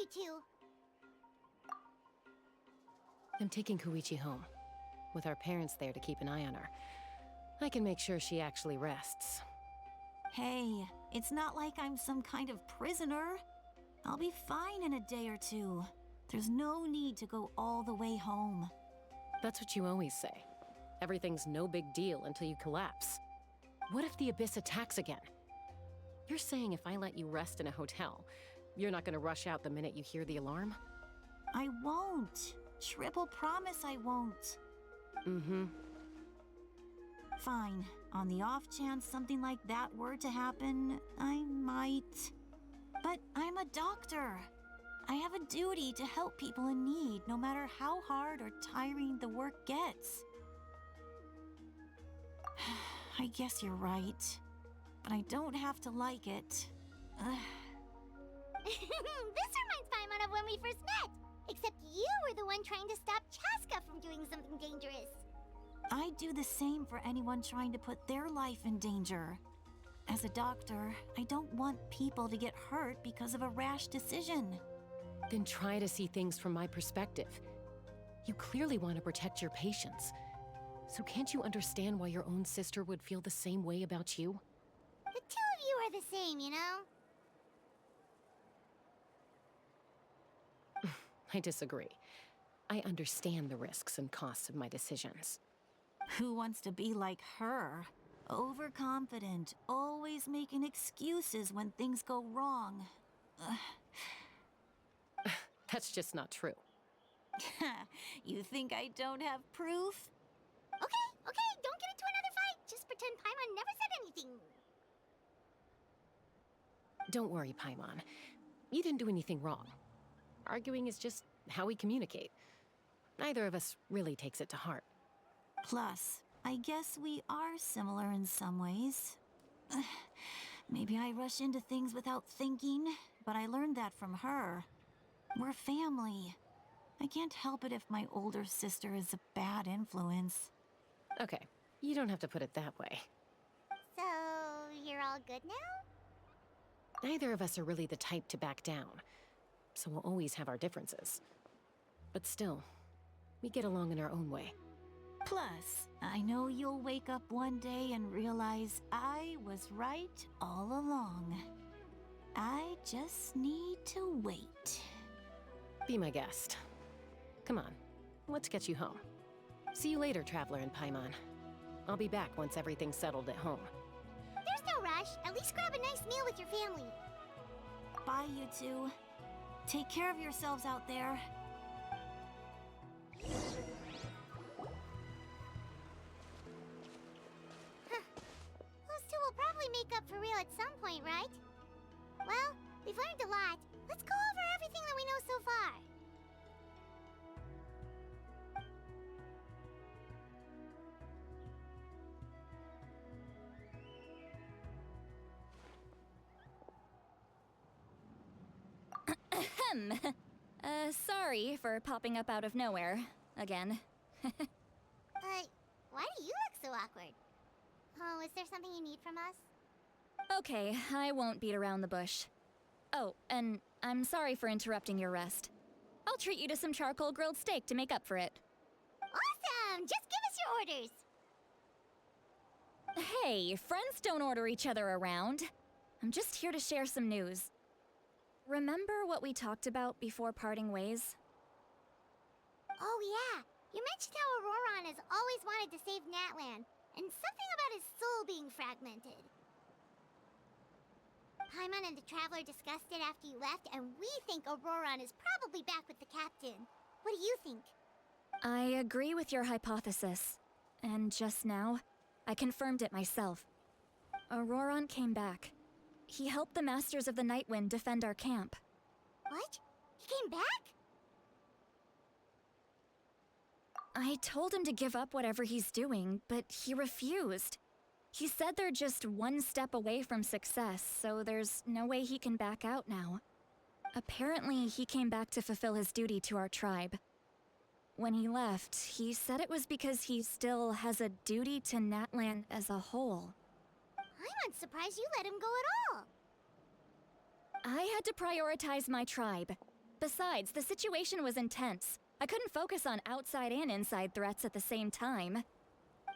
you two? I'm taking Koichi home. With our parents there to keep an eye on her, I can make sure she actually rests. Hey, it's not like I'm some kind of prisoner. I'll be fine in a day or two. There's no need to go all the way home. That's what you always say. Everything's no big deal until you collapse. What if the Abyss attacks again? You're saying if I let you rest in a hotel, you're not gonna rush out the minute you hear the alarm? I won't. Triple promise I won't. Mm-hmm. Fine. On the off chance something like that were to happen, I might. But I'm a doctor. I have a duty to help people in need, no matter how hard or tiring the work gets. I guess you're right. But I don't have to like it. This reminds Paimon of when we first met. Except you were the one trying to stop Chaska from doing something dangerous. I do the same for anyone trying to put their life in danger. As a doctor, I don't want people to get hurt because of a rash decision. Then try to see things from my perspective. You clearly want to protect your patients. So can't you understand why your own sister would feel the same way about you? The two of you are the same, you know? I disagree. I understand the risks and costs of my decisions. Who wants to be like her? Overconfident, always making excuses when things go wrong. That's just not true. You think I don't have proof? Okay, don't get into another fight. Just pretend Paimon never said anything. Don't worry, Paimon. You didn't do anything wrong. Arguing is just how we communicate. Neither of us really takes it to heart. Plus, I guess we are similar in some ways. Maybe I rush into things without thinking, but I learned that from her. We're family. I can't help it if my older sister is a bad influence. Okay, you don't have to put it that way. So, you're all good now? Neither of us are really the type to back down, so we'll always have our differences. But still, we get along in our own way. Plus, I know you'll wake up one day and realize I was right all along. I just need to wait. Be my guest. Come on, let's get you home. See you later, Traveler and Paimon. I'll be back once everything's settled at home. There's no rush. At least grab a nice meal with your family. Bye, you two. Take care of yourselves out there. Those two will probably make up for real at some point, right? Well, we've learned a lot. Let's go over everything that we know so far. Sorry for popping up out of nowhere. Again. Why do you look so awkward? Oh, is there something you need from us? Okay, I won't beat around the bush. Oh, and I'm sorry for interrupting your rest. I'll treat you to some charcoal grilled steak to make up for it. Awesome! Just give us your orders! Hey, friends don't order each other around. I'm just here to share some news. Remember what we talked about before parting ways? Oh yeah, you mentioned how Auroron has always wanted to save Natlan, and something about his soul being fragmented. Paimon and the Traveler discussed it after you left, and we think Auroron is probably back with the captain. What do you think? I agree with your hypothesis. And just now, I confirmed it myself. Auroron came back. He helped the Masters of the Nightwind defend our camp. What? He came back? I told him to give up whatever he's doing, but he refused. He said they're just one step away from success, so there's no way he can back out now. Apparently, he came back to fulfill his duty to our tribe. When he left, he said it was because he still has a duty to Natlan as a whole. I'm unsurprised you let him go at all. I had to prioritize my tribe. Besides, the situation was intense. I couldn't focus on outside and inside threats at the same time.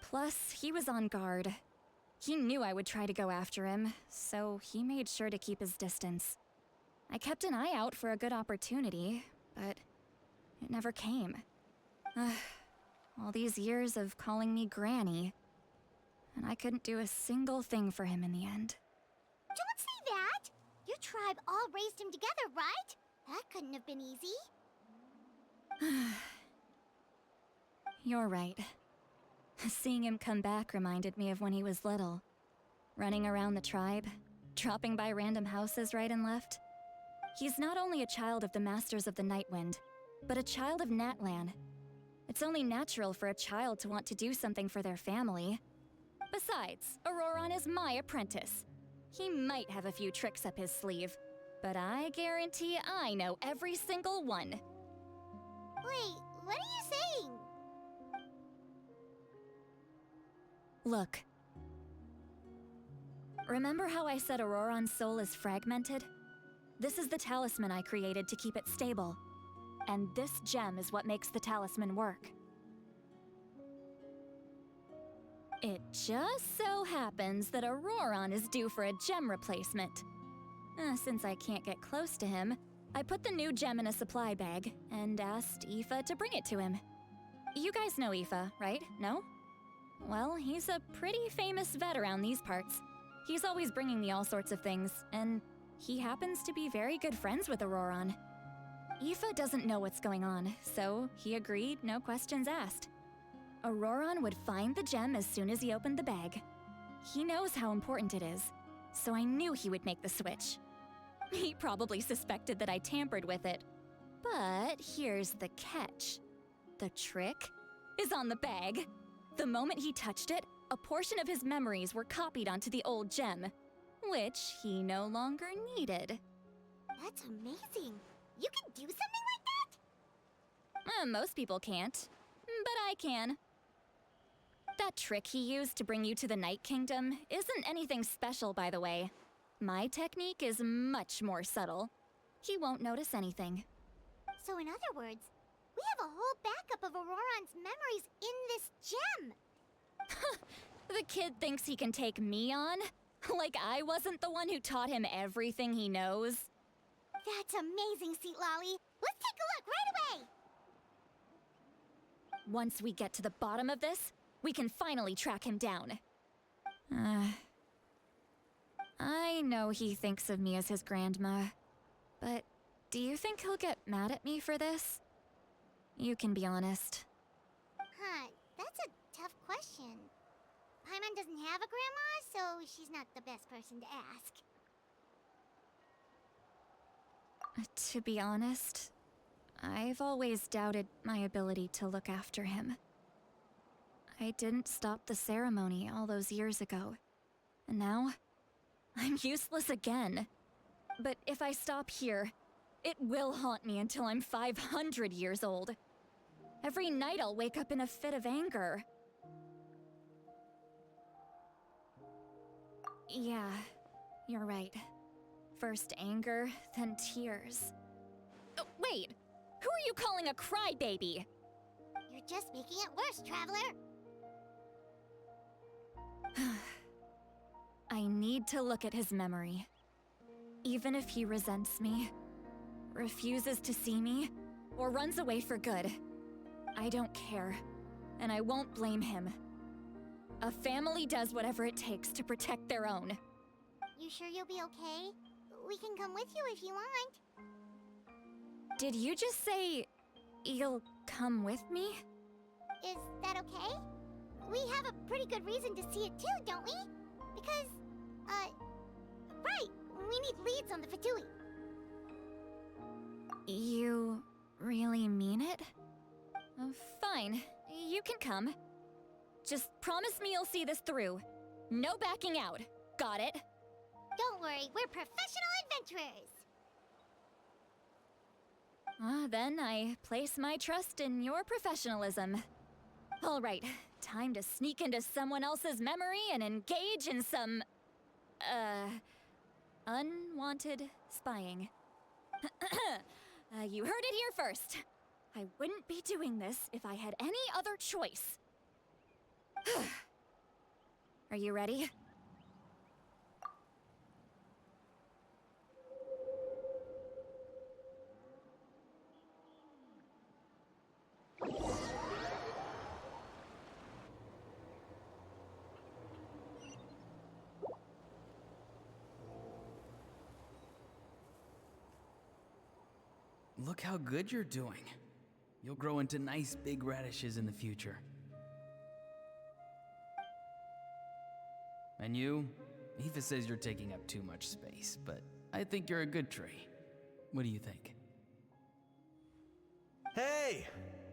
Plus, he was on guard. He knew I would try to go after him, so he made sure to keep his distance. I kept an eye out for a good opportunity, but it never came. All these years of calling me Granny, and I couldn't do a single thing for him in the end. Don't say that! Your tribe all raised him together, right? That couldn't have been easy. You're right. Seeing him come back reminded me of when he was little. Running around the tribe, dropping by random houses right and left. He's not only a child of the Masters of the Nightwind, but a child of Natlan. It's only natural for a child to want to do something for their family. Besides, Auroron is my apprentice. He might have a few tricks up his sleeve, but I guarantee I know every single one. Wait, what are you saying? Look. Remember how I said Auroron's soul is fragmented? This is the talisman I created to keep it stable. And this gem is what makes the talisman work. It just so happens that Auroron is due for a gem replacement. Since I can't get close to him, I put the new gem in a supply bag and asked Aoife to bring it to him. You guys know Aoife, right? No? Well, he's a pretty famous vet around these parts. He's always bringing me all sorts of things, and he happens to be very good friends with Auroron. Aoife doesn't know what's going on, so he agreed, no questions asked. Auroron would find the gem as soon as he opened the bag. He knows how important it is, so I knew he would make the switch. He probably suspected that I tampered with it. But here's the catch. The trick is on the bag. The moment he touched it, a portion of his memories were copied onto the old gem, which he no longer needed. That's amazing. You can do something like that? Most people can't, but I can. That trick he used to bring you to the Night Kingdom isn't anything special, by the way. My technique is much more subtle. He won't notice anything. So in other words, we have a whole backup of Auroron's memories in this gem. The kid thinks he can take me on? Like I wasn't the one who taught him everything he knows? That's amazing, Seat Lolly. Let's take a look right away. Once we get to the bottom of this, we can finally track him down. I know he thinks of me as his grandma, but do you think he'll get mad at me for this? You can be honest. Huh, that's a tough question. Paimon doesn't have a grandma, so she's not the best person to ask. To be honest, I've always doubted my ability to look after him. I didn't stop the ceremony all those years ago, and now I'm useless again. But if I stop here, it will haunt me until I'm 500 years old. Every night I'll wake up in a fit of anger. Yeah, you're right. First anger, then tears. Oh, wait! Who are you calling a crybaby? You're just making it worse, Traveler. I need to look at his memory. Even if he resents me, refuses to see me, or runs away for good, I don't care, and I won't blame him. A family does whatever it takes to protect their own. You sure you'll be okay? We can come with you if you want. Did you just say you'll come with me? Is that okay? We have a pretty good reason to see it too, don't we? Because, right, we need leads on the Fatui. You really mean it? Fine, you can come. Just promise me you'll see this through. No backing out. Got it? Don't worry, we're professional adventurers. Then I place my trust in your professionalism. All right, time to sneak into someone else's memory and engage in some, unwanted spying. You heard it here first. I wouldn't be doing this if I had any other choice. Are you ready? Look how good you're doing. You'll grow into nice big radishes in the future. And you? Aoife says you're taking up too much space, but I think you're a good tree. What do you think? Hey!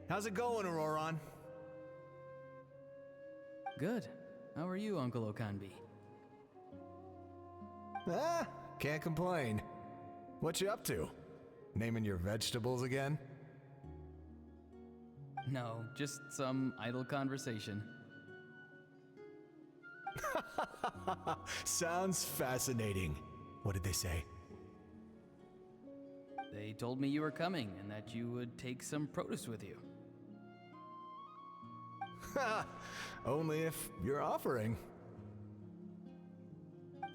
How's it going, Auroron? Good. How are you, Uncle Okanbi? Ah, can't complain. What you up to? Naming your vegetables again? No, just some idle conversation. Sounds fascinating. What did they say? They told me you were coming and that you would take some produce with you. Ha! Only if you're offering.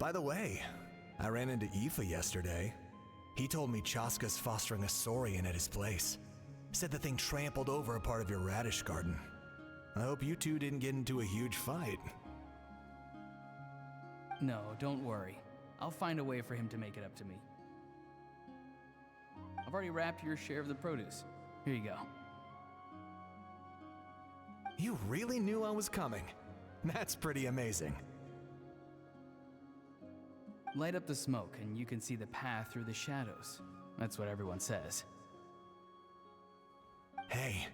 By the way, I ran into Aoife yesterday. He told me Chaska's fostering a saurian at his place. Said the thing trampled over a part of your radish garden. I hope you two didn't get into a huge fight. No, don't worry. I'll find a way for him to make it up to me. I've already wrapped your share of the produce. Here you go. You really knew I was coming. That's pretty amazing. Light up the smoke and you can see the path through the shadows. That's what everyone says. Hey,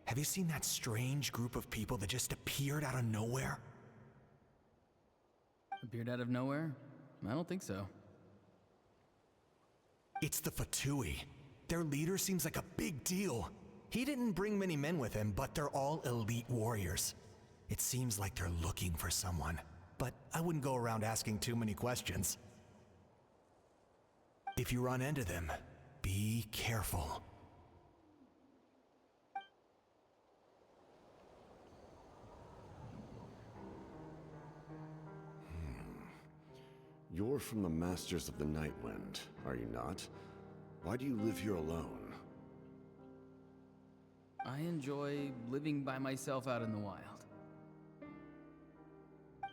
have you seen that strange group of people that just appeared out of nowhere? Appeared out of nowhere? I don't think so. It's the Fatui. Their leader seems like a big deal. He didn't bring many men with him, but they're all elite warriors. It seems like they're looking for someone, but I wouldn't go around asking too many questions. If you run into them, be careful. You're from the Masters of the Nightwind, are you not? Why do you live here alone? I enjoy living by myself out in the wild.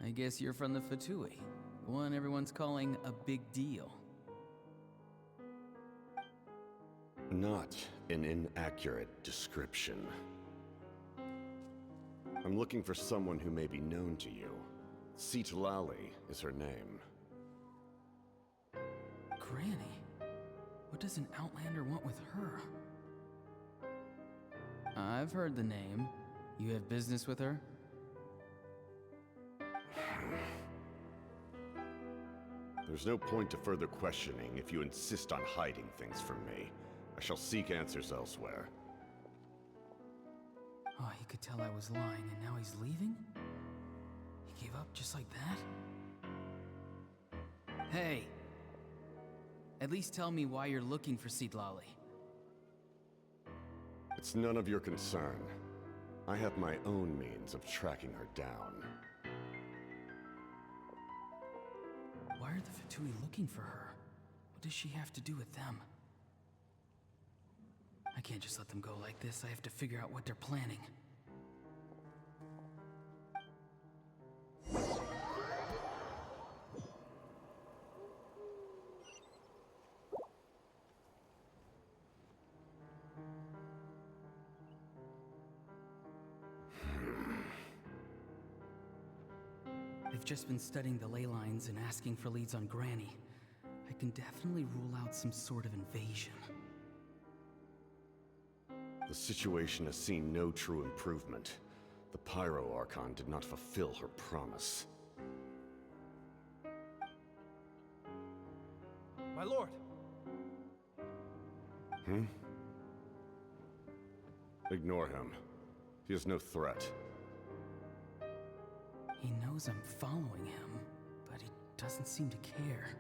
I guess you're from the Fatui, the one everyone's calling a big deal. Not an inaccurate description. I'm looking for someone who may be known to you. Citlali is her name. Granny? What does an Outlander want with her? I've heard the name. You have business with her? There's no point to further questioning if you insist on hiding things from me. I shall seek answers elsewhere. Oh, he could tell I was lying and now he's leaving? He gave up just like that? Hey! At least tell me why you're looking for Citlali. It's none of your concern. I have my own means of tracking her down. Why are the Fatui looking for her? What does she have to do with them? I can't just let them go like this. I have to figure out what they're planning. I've just been studying the ley lines and asking for leads on Granny. I can definitely rule out some sort of invasion. The situation has seen no true improvement. The Pyro Archon did not fulfill her promise. My lord! Ignore him. He is no threat. He knows I'm following him, but he doesn't seem to care.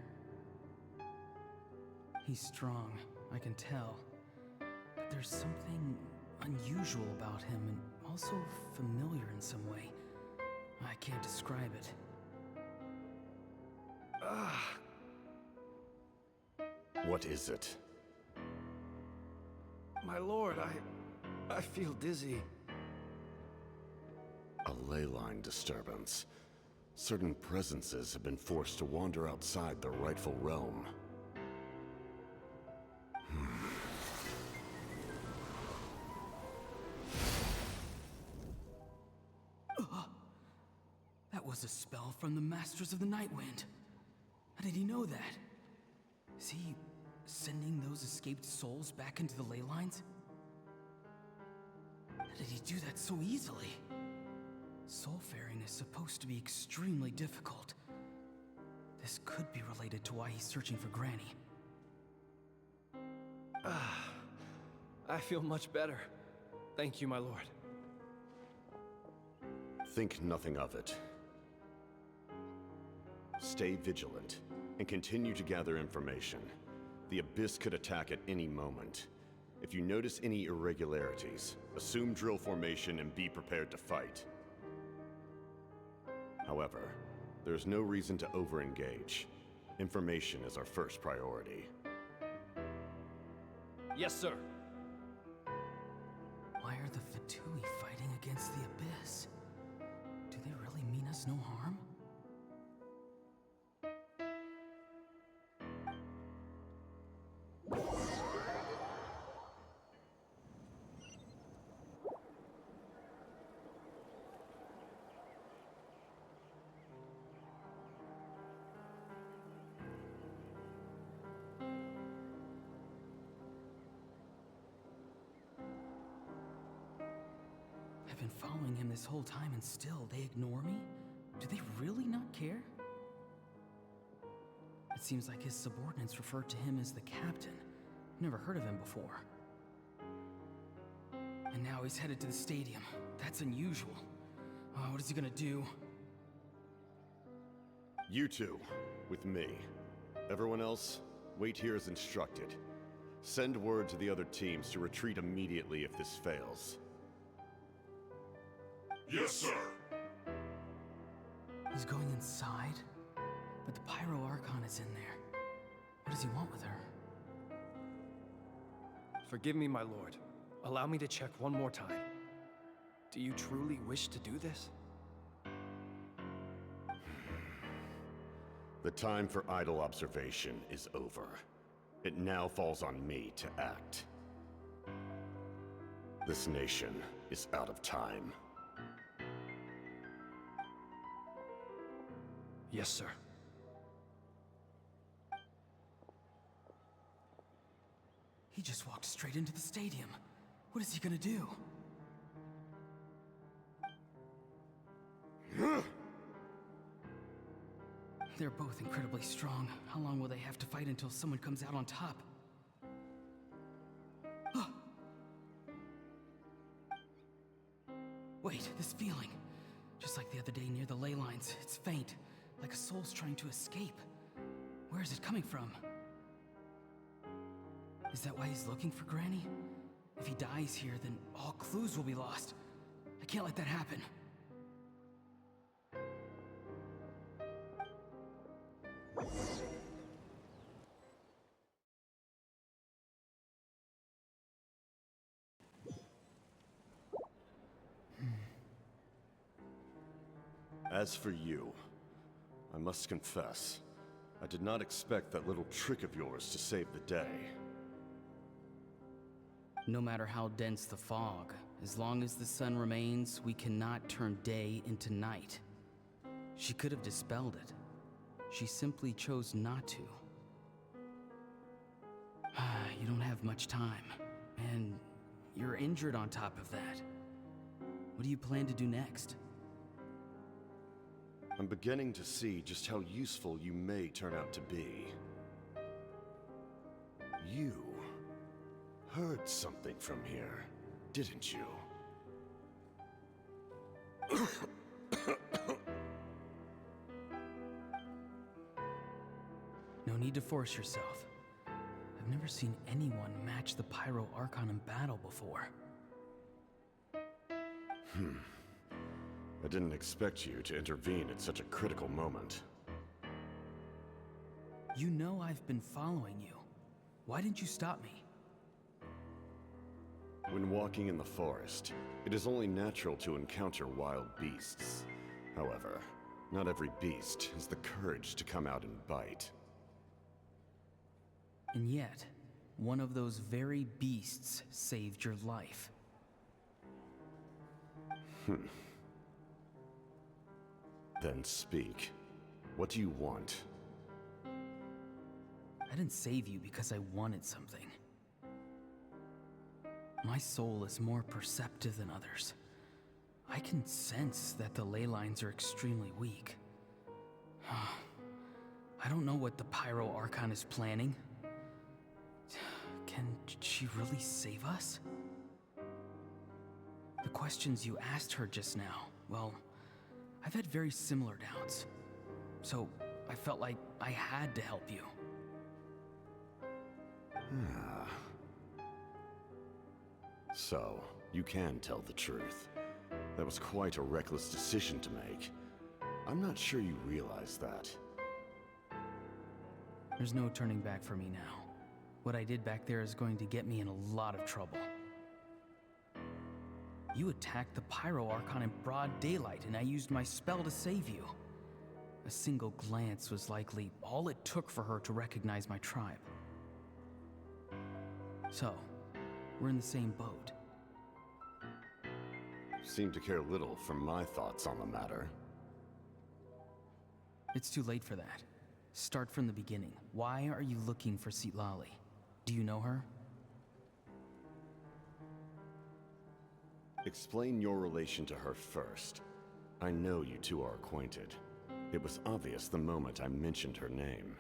He's strong, I can tell. there's something unusual about him and also familiar in some way. I can't describe it. What is it? My lord, I feel dizzy. A ley line disturbance. Certain presences have been forced to wander outside their rightful realm. That was a spell from the Masters of the Night Wind. How did he know that? Is he sending those escaped souls back into the ley lines? How did he do that so easily? Soulfaring is supposed to be extremely difficult. This could be related to why he's searching for Granny. I feel much better. Thank you, my lord. Think nothing of it. Stay vigilant, and continue to gather information. The Abyss could attack at any moment. If you notice any irregularities, assume drill formation and be prepared to fight. However, there's no reason to over-engage. Information is our first priority. Yes, sir. Why are the Fatui fighting against the Abyss? Do they really mean us no harm? I've been following him this whole time and still they ignore me? Do they really not care? It seems like his subordinates refer to him as the captain. Never heard of him before. And now he's headed to the stadium. That's unusual. Oh, what is he gonna do? You two, with me. Everyone else, wait here as instructed. Send word to the other teams to retreat immediately if this fails. Yes, sir. He's going inside? But the Pyro Archon is in there. What does he want with her? Forgive me, my lord. Allow me to check one more time. Do you truly wish to do this? The time for idle observation is over. It now falls on me to act. This nation is out of time. Yes, sir. He just walked straight into the stadium. What is he gonna do? They're both incredibly strong. How long will they have to fight until someone comes out on top? Wait, this feeling. Just like the other day near the ley lines. It's faint, like a soul's trying to escape. Where is it coming from? Is that why he's looking for Granny? If he dies here, then all clues will be lost. I can't let that happen. As for you, I must confess, I did not expect that little trick of yours to save the day. No matter how dense the fog, as long as the sun remains, we cannot turn day into night. She could have dispelled it. She simply chose not to. You don't have much time, and you're injured on top of that. What do you plan to do next? I'm beginning to see just how useful you may turn out to be. You heard something from here, didn't you? No need to force yourself. I've never seen anyone match the Pyro Archon in battle before. I didn't expect you to intervene at such a critical moment. You know I've been following you. Why didn't you stop me? When walking in the forest, it is only natural to encounter wild beasts. However, not every beast has the courage to come out and bite. And yet, one of those very beasts saved your life. Then speak. What do you want? I didn't save you because I wanted something. My soul is more perceptive than others. I can sense that the ley lines are extremely weak. I don't know what the Pyro Archon is planning. Can she really save us? The questions you asked her just now, well, I've had very similar doubts. So I felt like I had to help you. So, you can tell the truth. That was quite a reckless decision to make. I'm not sure you realize that. There's no turning back for me now. What I did back there is going to get me in a lot of trouble. You attacked the Pyro Archon in broad daylight, and I used my spell to save you. A single glance was likely all it took for her to recognize my tribe. So, we're in the same boat. Seem to care little for my thoughts on the matter. It's too late for that. Start from the beginning. Why are you looking for Citlali? Do you know her? Explain your relation to her first. I know you two are acquainted. It was obvious the moment I mentioned her name.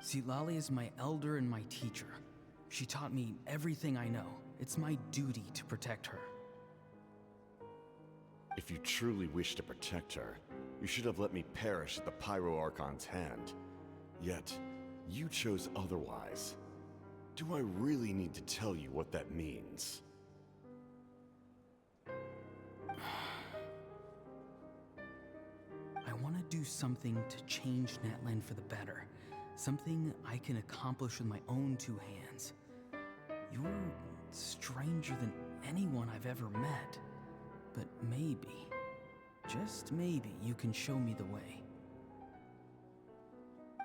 Citlali is my elder and my teacher. She taught me everything I know. It's my duty to protect her. If you truly wish to protect her, you should have let me perish at the Pyro Archon's hand. Yet, you chose otherwise. Do I really need to tell you what that means? I want to do something to change Natlan for the better. Something I can accomplish with my own two hands. You're stranger than anyone I've ever met. But maybe, just maybe, you can show me the way.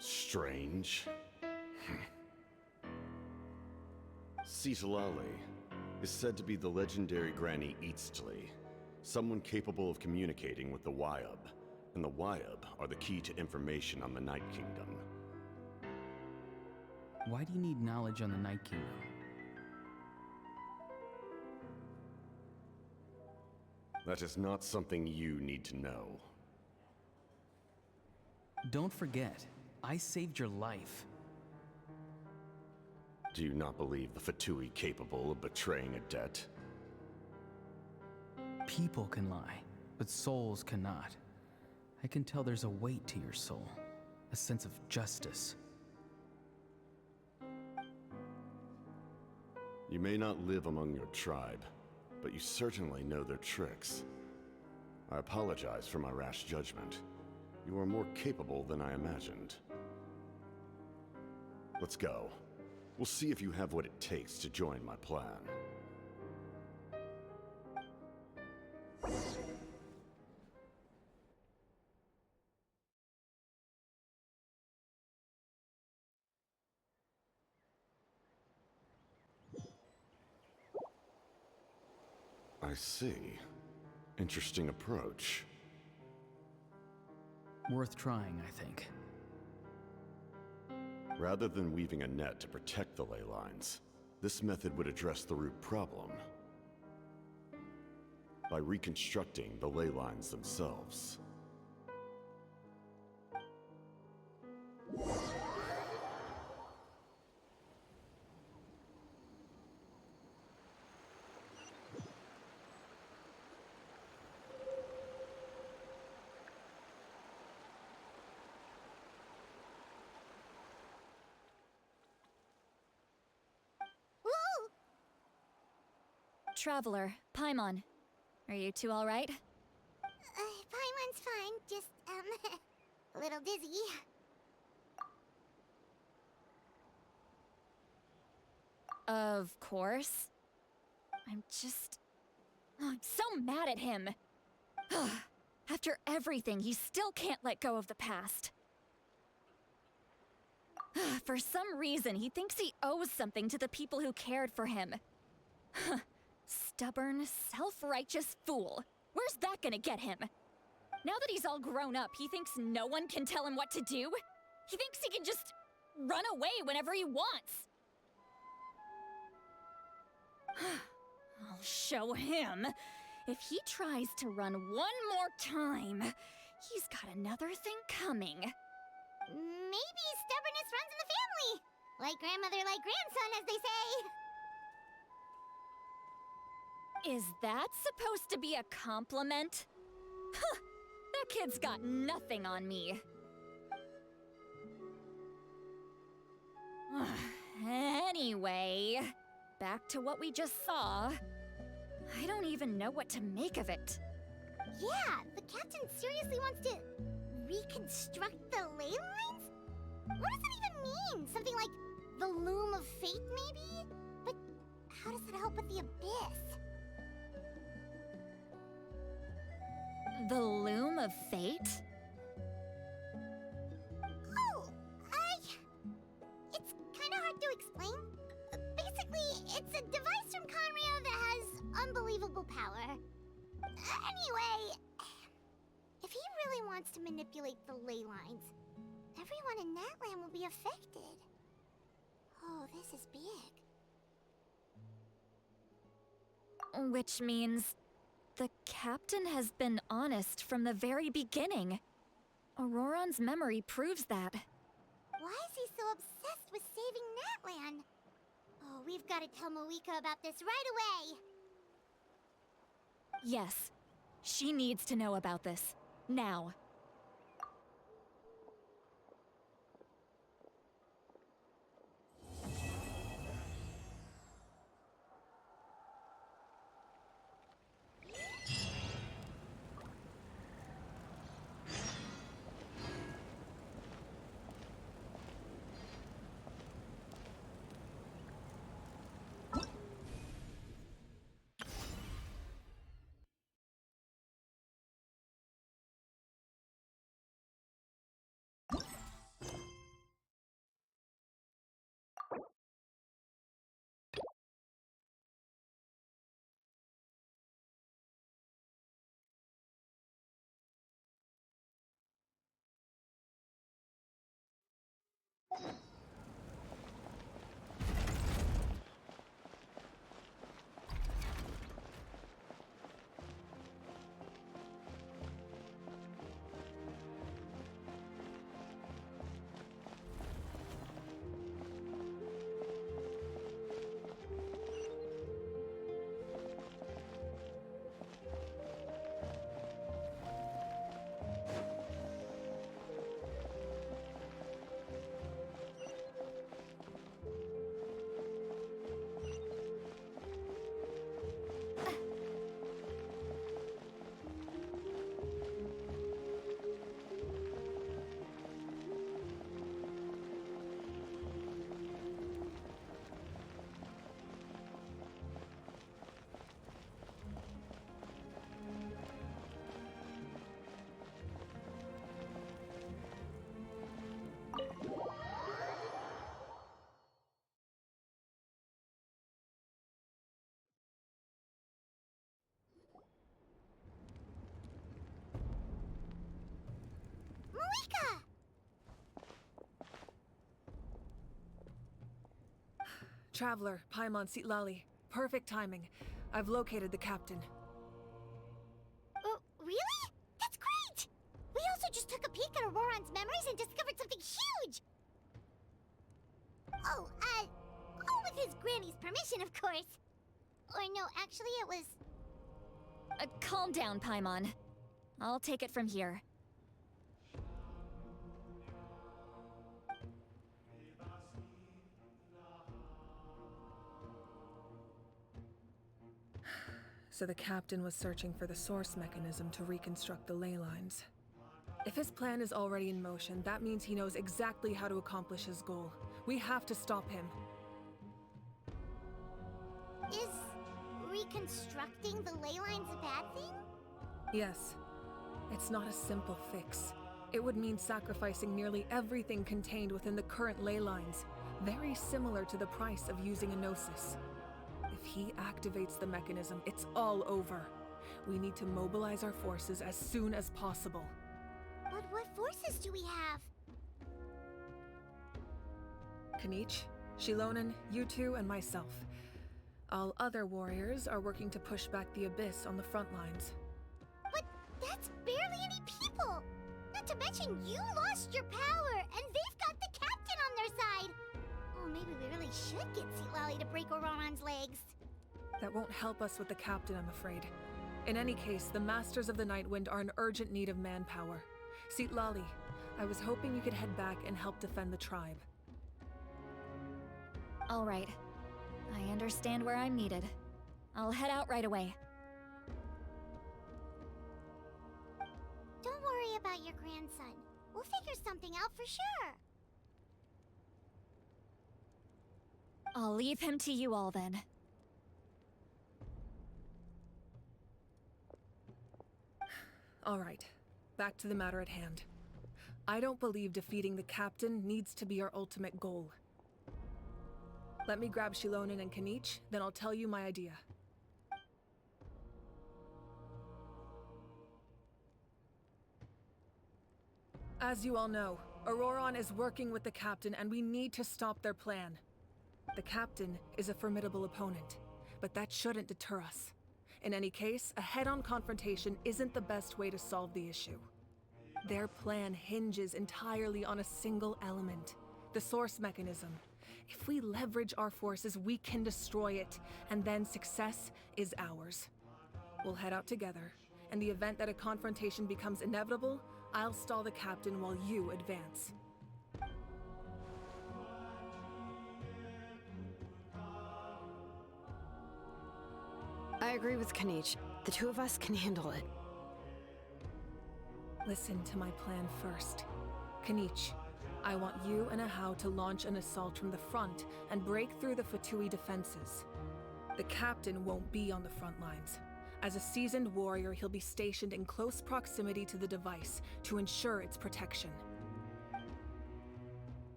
Strange. Citlali is said to be the legendary Granny Eastly, someone capable of communicating with the Wyub, and the Wyub are the key to information on the Night Kingdom. Why do you need knowledge on the Night Kingdom? That is not something you need to know. Don't forget, I saved your life. Do you not believe the Fatui capable of betraying a debt? People can lie, but souls cannot. I can tell there's a weight to your soul, a sense of justice. You may not live among your tribe, but you certainly know their tricks. I apologize for my rash judgment. You are more capable than I imagined. Let's go. We'll see if you have what it takes to join my plan. I see. Interesting approach. Worth trying, I think. Rather than weaving a net to protect the ley lines, this method would address the root problem by reconstructing the ley lines themselves. Traveler, Paimon. Are you two alright? Paimon's fine, just, a little dizzy. Of course. I'm so mad at him. After everything, he still can't let go of the past. For some reason, he thinks he owes something to the people who cared for him. Stubborn, self-righteous fool. Where's that gonna get him? Now that he's all grown up, he thinks no one can tell him what to do? He thinks he can just run away whenever he wants. I'll show him. If he tries to run one more time, he's got another thing coming. Maybe stubbornness runs in the family. Like grandmother, like grandson, as they say. Is that supposed to be a compliment? Huh, that kid's got nothing on me. Anyway, back to what we just saw. I don't even know what to make of it. Yeah, the captain seriously wants to reconstruct the ley lines? What does that even mean? Something like the loom of fate, maybe? But how does that help with the abyss? The loom of fate? Oh, it's kinda hard to explain. Basically, it's a device from Conrio that has unbelievable power. Anyway, if he really wants to manipulate the ley lines, everyone in Natlan will be affected. Oh, this is big. Which means the captain has been honest from the very beginning. Auroron's memory proves that. Why is he so obsessed with saving Natlan? Oh, we've got to tell Moika about this right away. Yes, she needs to know about this. Now. Moika! Traveler, Paimon Sitlali. Perfect timing. I've located the captain. Oh, really? That's great! We also just took a peek at Auroron's memories and discovered something huge! Oh, all with his granny's permission, of course. Or no, actually it was... Calm down, Paimon. I'll take it from here. So the captain was searching for the source mechanism to reconstruct the ley lines. If his plan is already in motion, that means he knows exactly how to accomplish his goal. We have to stop him. Is reconstructing the ley lines a bad thing? Yes. It's not a simple fix. It would mean sacrificing nearly everything contained within the current ley lines, very similar to the price of using a gnosis. If he activates the mechanism, it's all over. We need to mobilize our forces as soon as possible. But what forces do we have? Kanich, Shilonen, you two, and myself. All other warriors are working to push back the Abyss on the front lines. But that's barely any people! Not to mention you lost your power, and they've got the captain on their side! Oh, maybe we really should get Seatlali to break Ororon's legs. That won't help us with the captain, I'm afraid. In any case, the Masters of the Nightwind are in urgent need of manpower. Seatlali, I was hoping you could head back and help defend the tribe. All right. I understand where I'm needed. I'll head out right away. Don't worry about your grandson. We'll figure something out for sure. I'll leave him to you all then. All right, back to the matter at hand. I don't believe defeating the captain needs to be our ultimate goal. Let me grab Shilonen and Kanich, then I'll tell you my idea. As you all know, Ororon is working with the captain and we need to stop their plan. The captain is a formidable opponent, but that shouldn't deter us. In any case, a head-on confrontation isn't the best way to solve the issue. Their plan hinges entirely on a single element, the source mechanism. If we leverage our forces, we can destroy it, and then success is ours. We'll head out together. In the event that a confrontation becomes inevitable, I'll stall the captain while you advance. I agree with Kanich. The two of us can handle it. Listen to my plan first. Kanich, I want you and Ahau to launch an assault from the front and break through the Fatui defenses. The captain won't be on the front lines. As a seasoned warrior, he'll be stationed in close proximity to the device to ensure its protection.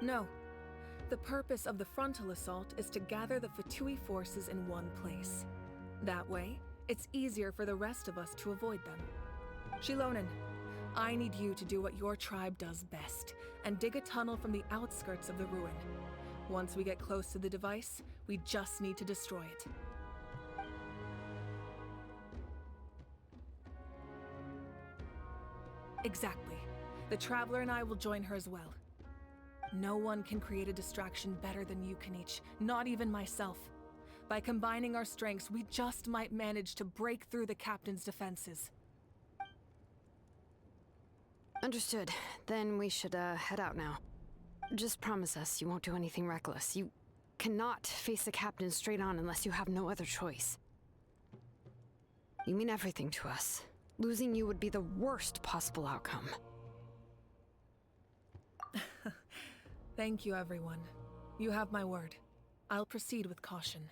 No. The purpose of the frontal assault is to gather the Fatui forces in one place. That way, it's easier for the rest of us to avoid them. Shilonen, I need you to do what your tribe does best, and dig a tunnel from the outskirts of the ruin. Once we get close to the device, we just need to destroy it. Exactly. The Traveler and I will join her as well. No one can create a distraction better than you, Kanich, not even myself. By combining our strengths, we just might manage to break through the captain's defenses. Understood. Then we should, head out now. Just promise us you won't do anything reckless. You cannot face the captain straight on unless you have no other choice. You mean everything to us. Losing you would be the worst possible outcome. Thank you, everyone. You have my word. I'll proceed with caution.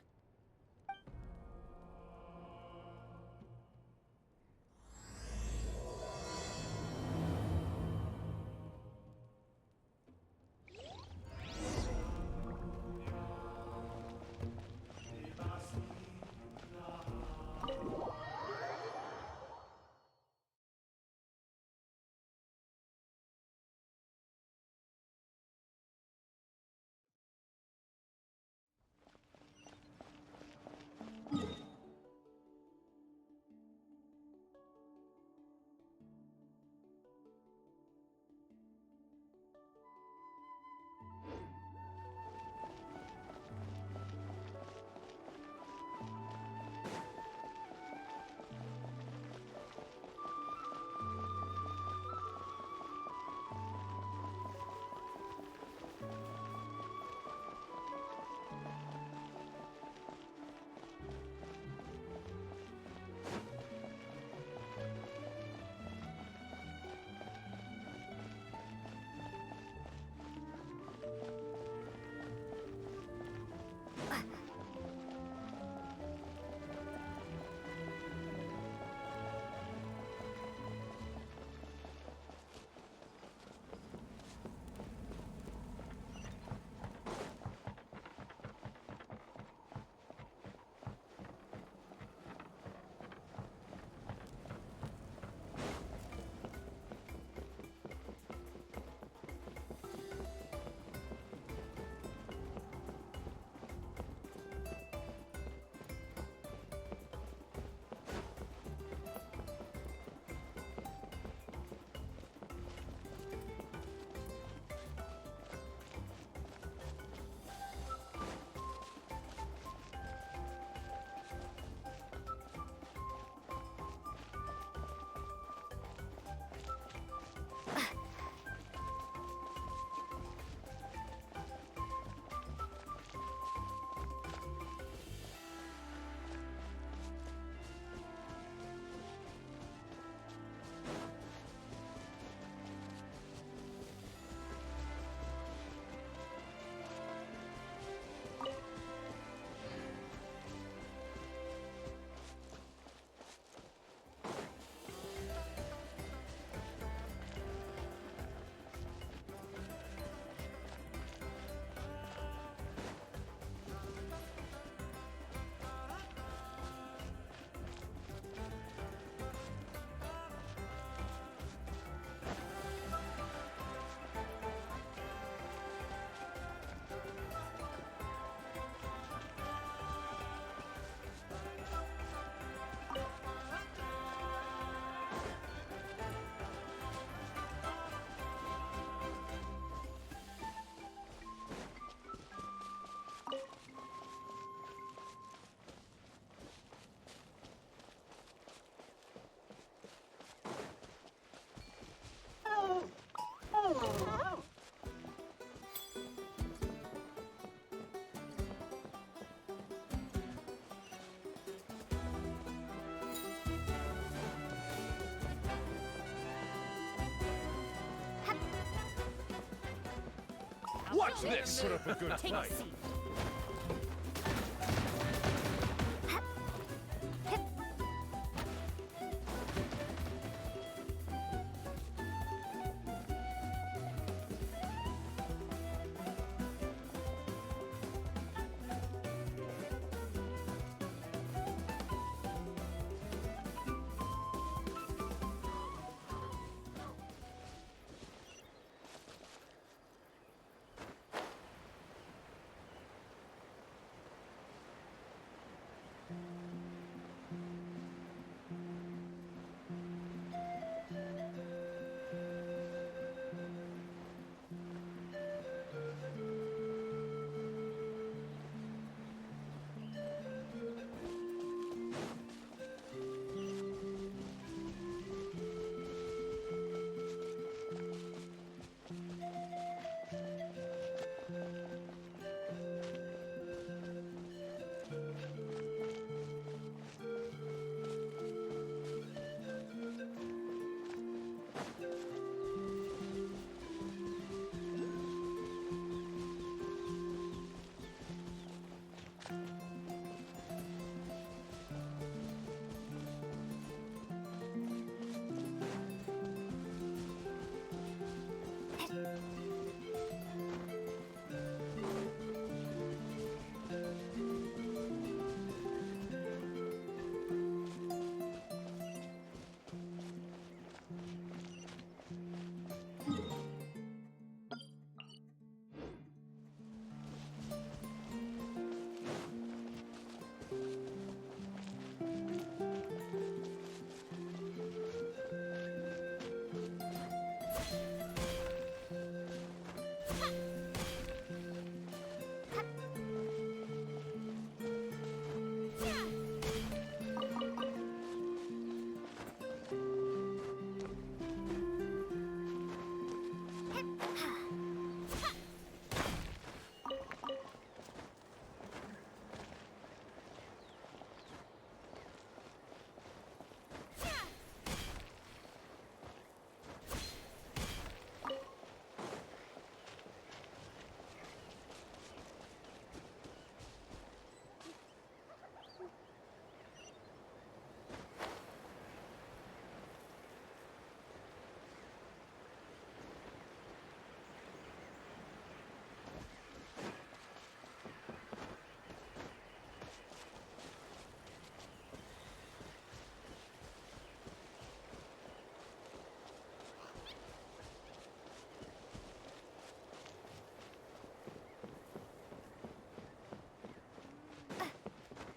Watch this! Put up a good Take a fight. seat.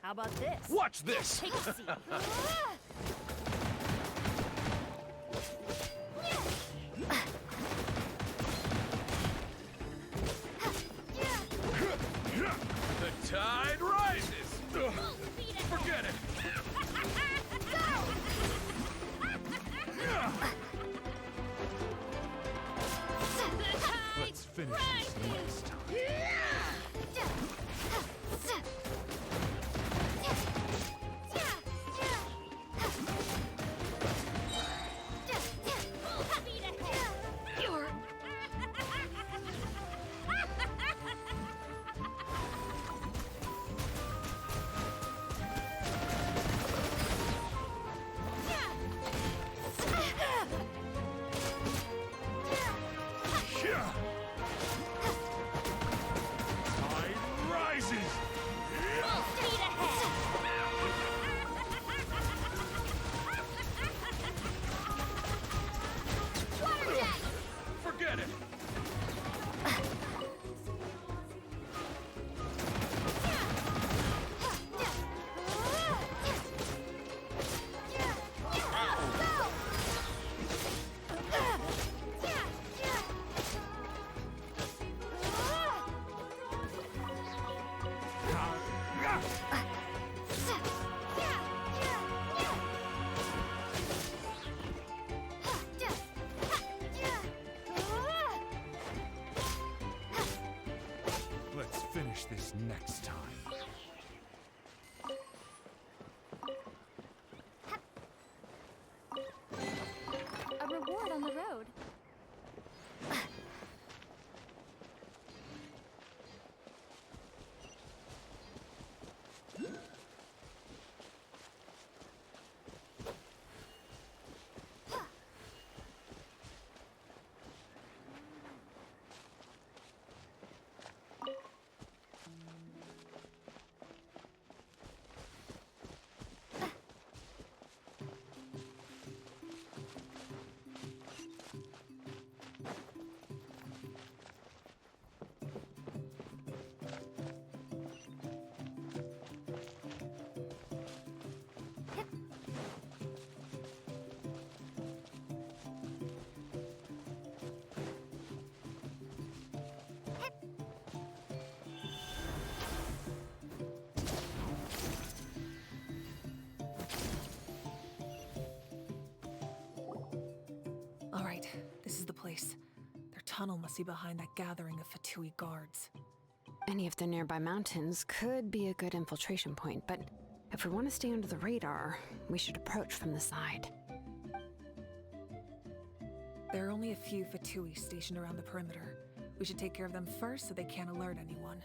How about this? Watch this! Take a seat. The tide rises! Forget it! Let's finish this next time. All right, this is the place. Their tunnel must be behind that gathering of Fatui guards. Any of the nearby mountains could be a good infiltration point, but if we want to stay under the radar, we should approach from the side. There are only a few Fatui stationed around the perimeter. We should take care of them first so they can't alert anyone.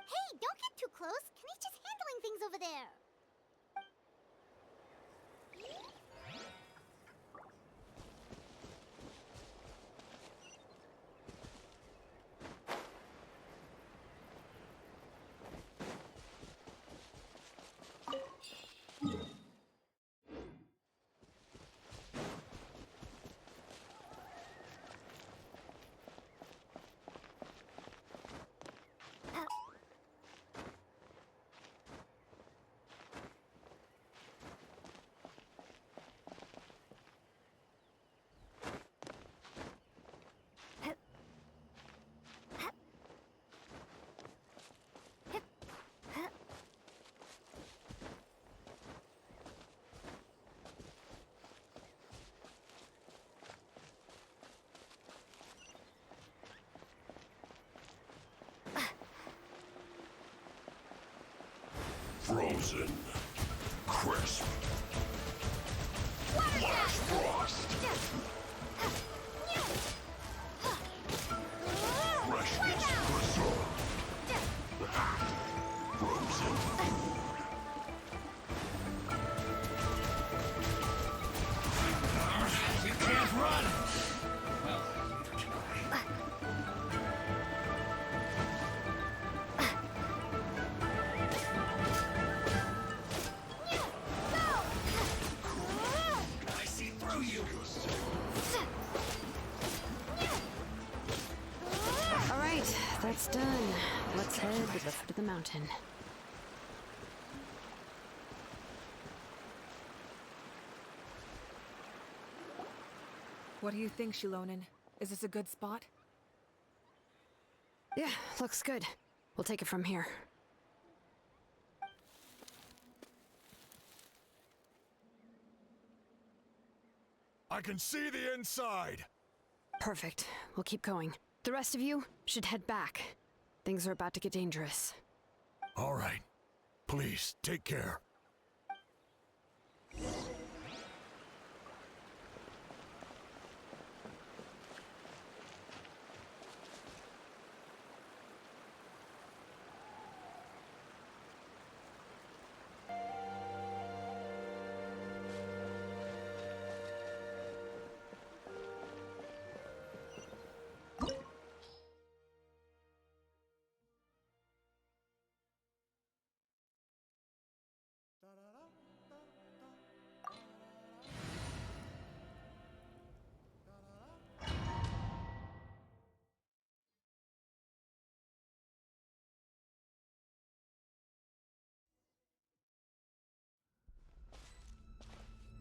Hey, don't get too close. Kenny's just handling things over there. Frozen. Crisp. Flash frost. Freshness preserved. Frozen. You can't run! Well, neither can I. I see through you! All right, that's done. Let's head to the foot of the mountain. What do you think, Shilonen? Is this a good spot? Yeah, looks good. We'll take it from here. I can see the inside! Perfect. We'll keep going. The rest of you should head back. Things are about to get dangerous. All right. Please, take care.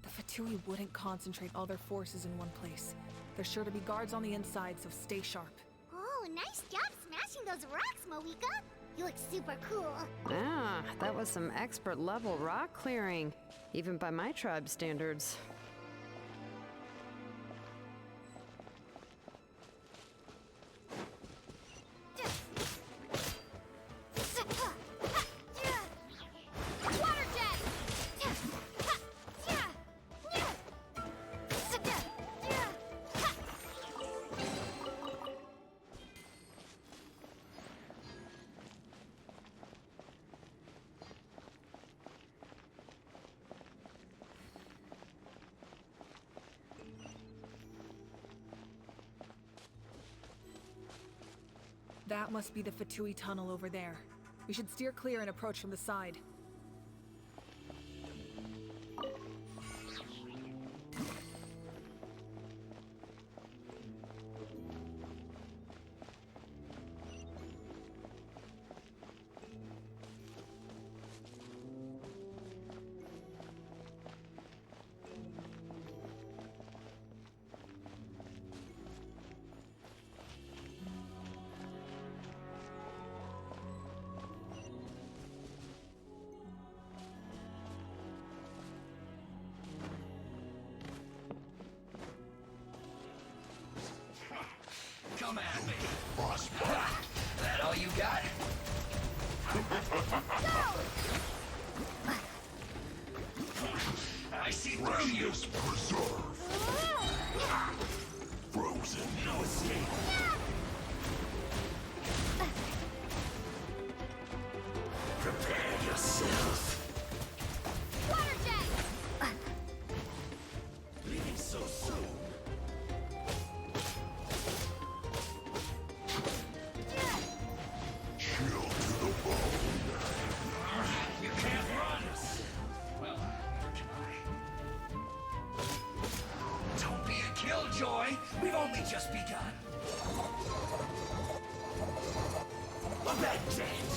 The Fatui wouldn't concentrate all their forces in one place. There's sure to be guards on the inside, so stay sharp. Oh, nice job smashing those rocks, Moeka. You look super cool. Ah, that was some expert level rock clearing, even by my tribe standards. Water jet! That must be the Fatui tunnel over there. We should steer clear and approach from the side. Come at me. Prosper. That all you got? I see through you. Freshness preserved. Frozen. No escape. Prepare yourself. Water jet! Leaving so soon. Chill to the bone. You can't run. Well, neither can I. Don't be a killjoy. We've only just begun. A bad dent.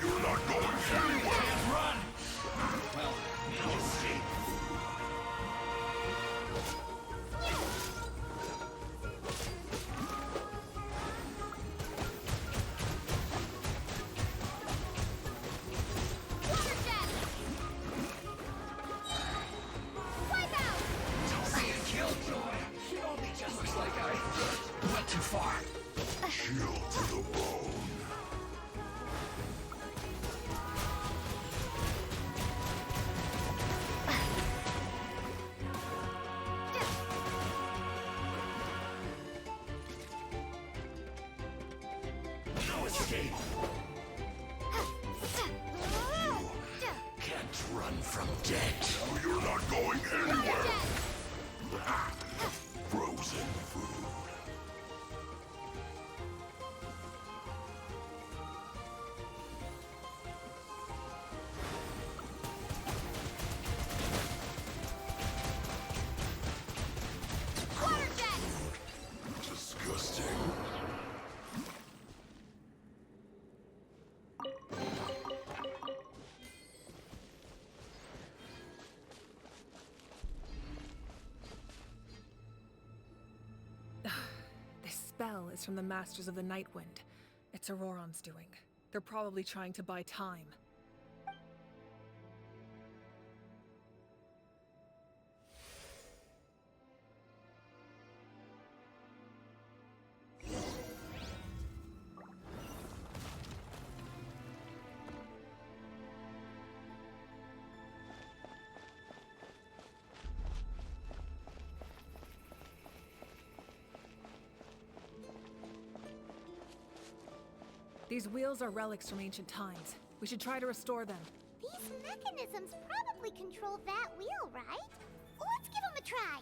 You're not going anywhere. Can't run. Well, no escape. Water jet! Wipe out! Don't be a killjoy. It only just looks like I went too far. Chill to the bone. No escape. Can't run from death. You're not going anywhere. Frozen food. Water jet! Disgusting. This spell is from the Masters of the Night Wind. It's Auroron's doing. They're probably trying to buy time. These wheels are relics from ancient times. We should try to restore them. These mechanisms probably control that wheel, right? Let's give them a try.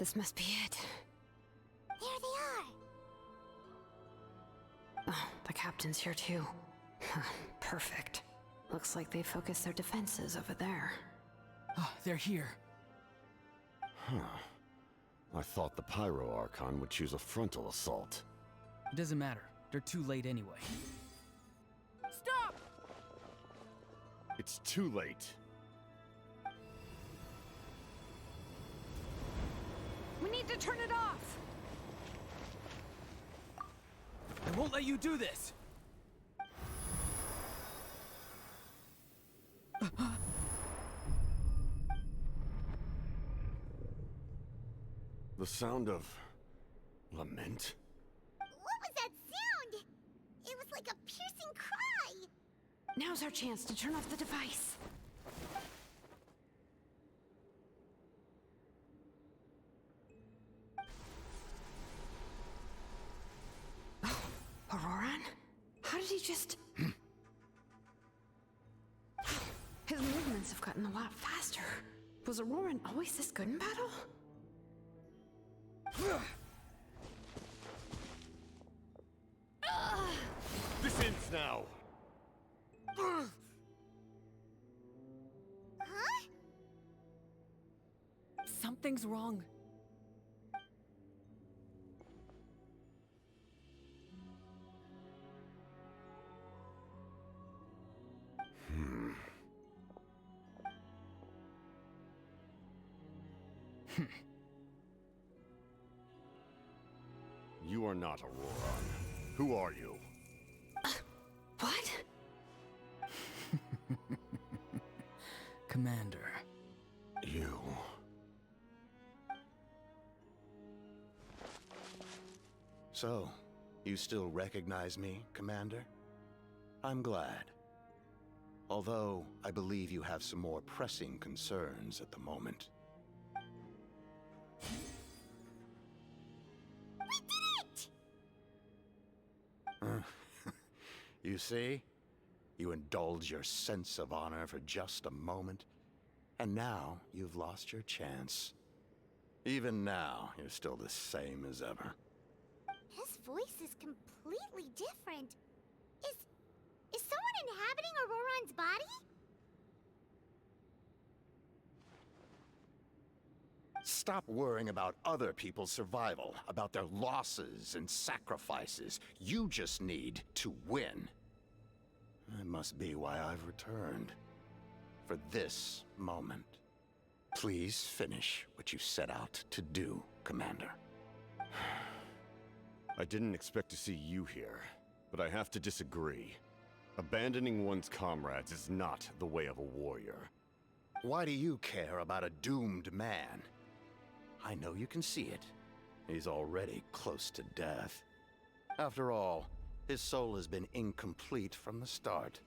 This must be it. There they are. Oh, the captain's here too. Perfect. Looks like they focused their defenses over there. Oh, they're here. Huh. I thought the Pyro Archon would choose a frontal assault. It doesn't matter. They're too late anyway. Stop! It's too late. We need to turn it off! I won't let you do this! The sound of lament? What was that sound? It was like a piercing cry. Now's our chance to turn off the device. Oh, Auroran? How did he just... His movements have gotten a lot faster. Was Auroran always this good in battle? This ends now! Huh? Something's wrong. You are not Auroran. Who are you? What? Commander. You. So, you still recognize me, Commander? I'm glad. Although, I believe you have some more pressing concerns at the moment. We did it! You see? You indulge your sense of honor for just a moment, and now you've lost your chance. Even now, you're still the same as ever. His voice is completely different. Is someone inhabiting Auroran's body? Stop worrying about other people's survival, about their losses and sacrifices. You just need to win. That must be why I've returned. For this moment. Please finish what you set out to do, Commander. I didn't expect to see you here, but I have to disagree. Abandoning one's comrades is not the way of a warrior. Why do you care about a doomed man? I know you can see it. He's already close to death. After all, his soul has been incomplete from the start.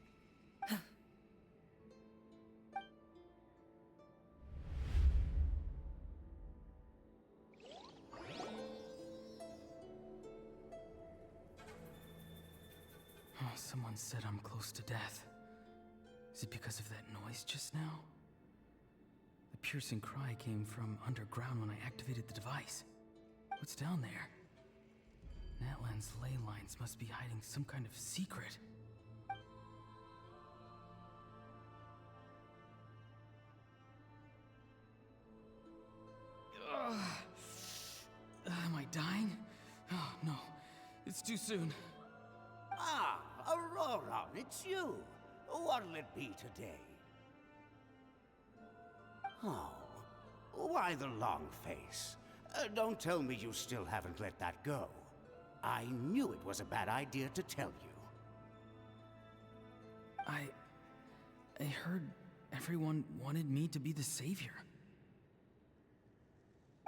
Oh, someone said I'm close to death. Is it because of that noise just now? The piercing cry came from underground when I activated the device. What's down there? Natlan's ley lines must be hiding some kind of secret. Am I dying? Oh, no. It's too soon. Ah, Auroran, it's you. What'll it be today? Oh, why the long face? Don't tell me you still haven't let that go. I knew it was a bad idea to tell you. I heard everyone wanted me to be the savior.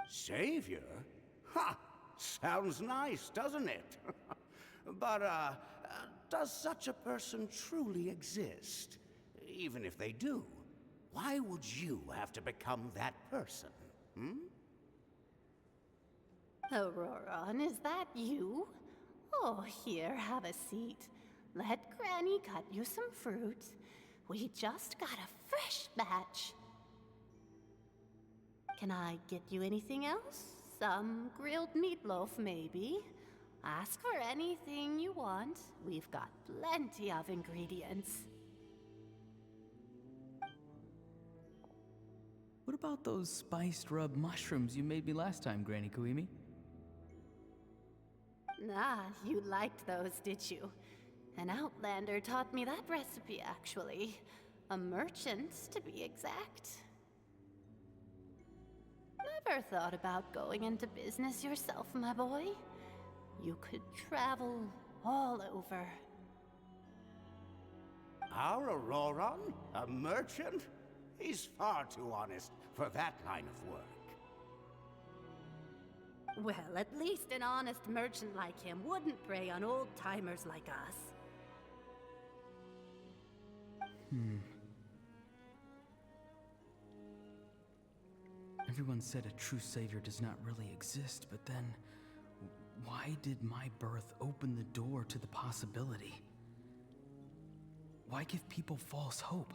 Savior? Ha! Sounds nice, doesn't it? But, does such a person truly exist? Even if they do, why would you have to become that person? Auroran, is that you? Oh, here, have a seat. Let Granny cut you some fruit. We just got a fresh batch. Can I get you anything else? Some grilled meatloaf, maybe. Ask for anything you want. We've got plenty of ingredients. What about those spiced rub mushrooms you made me last time, Granny Kuimi? Ah, you liked those, did you? An outlander taught me that recipe, actually. A merchant, to be exact. Never thought about going into business yourself, my boy? You could travel all over. Our Auroron? A merchant? He's far too honest for that line of work. Well, at least an honest merchant like him wouldn't prey on old-timers like us. Everyone said a true savior does not really exist, but then why did my birth open the door to the possibility? Why give people false hope?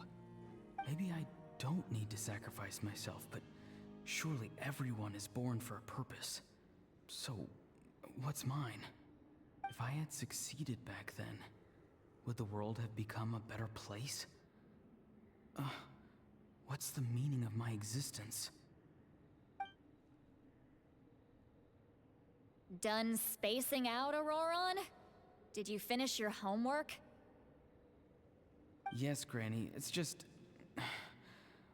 Maybe I don't need to sacrifice myself, but surely everyone is born for a purpose. So, what's mine? If I had succeeded back then, would the world have become a better place? What's the meaning of my existence? Done spacing out, Auroron? Did you finish your homework? Yes, Granny, it's just...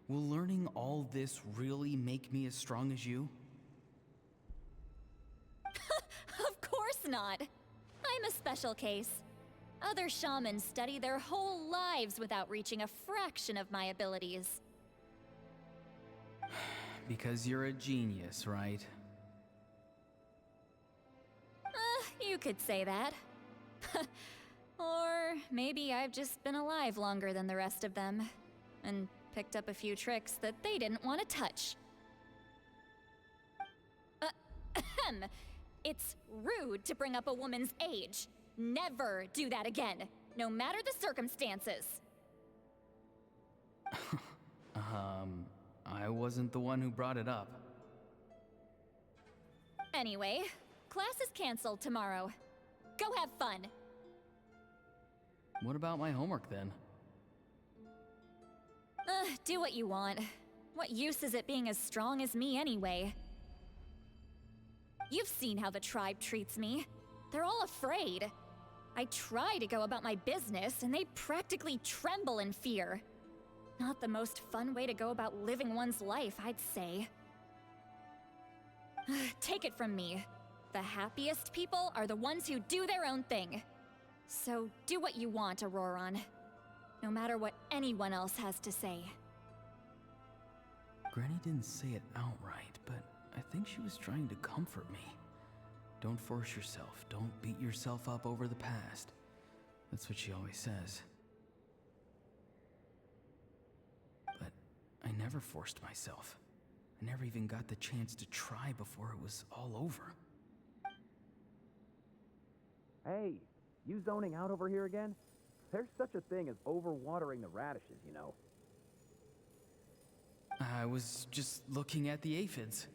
Will learning all this really make me as strong as you? Of course not. I'm a special case. Other shamans study their whole lives without reaching a fraction of my abilities. Because you're a genius, right? You could say that. Or maybe I've just been alive longer than the rest of them, and picked up a few tricks that they didn't want to touch. Ahem. It's rude to bring up a woman's age. Never do that again, no matter the circumstances. I wasn't the one who brought it up. Anyway, class is canceled tomorrow. Go have fun. What about my homework then? Do what you want. What use is it being as strong as me anyway? You've seen how the tribe treats me. They're all afraid. I try to go about my business, and they practically tremble in fear. Not the most fun way to go about living one's life, I'd say. Take it from me. The happiest people are the ones who do their own thing. So do what you want, Auroron. No matter what anyone else has to say. Granny didn't say it outright, but I think she was trying to comfort me. Don't force yourself. Don't beat yourself up over the past. That's what she always says. But I never forced myself. I never even got the chance to try before it was all over. Hey, you zoning out over here again? There's such a thing as overwatering the radishes, you know. I was just looking at the aphids.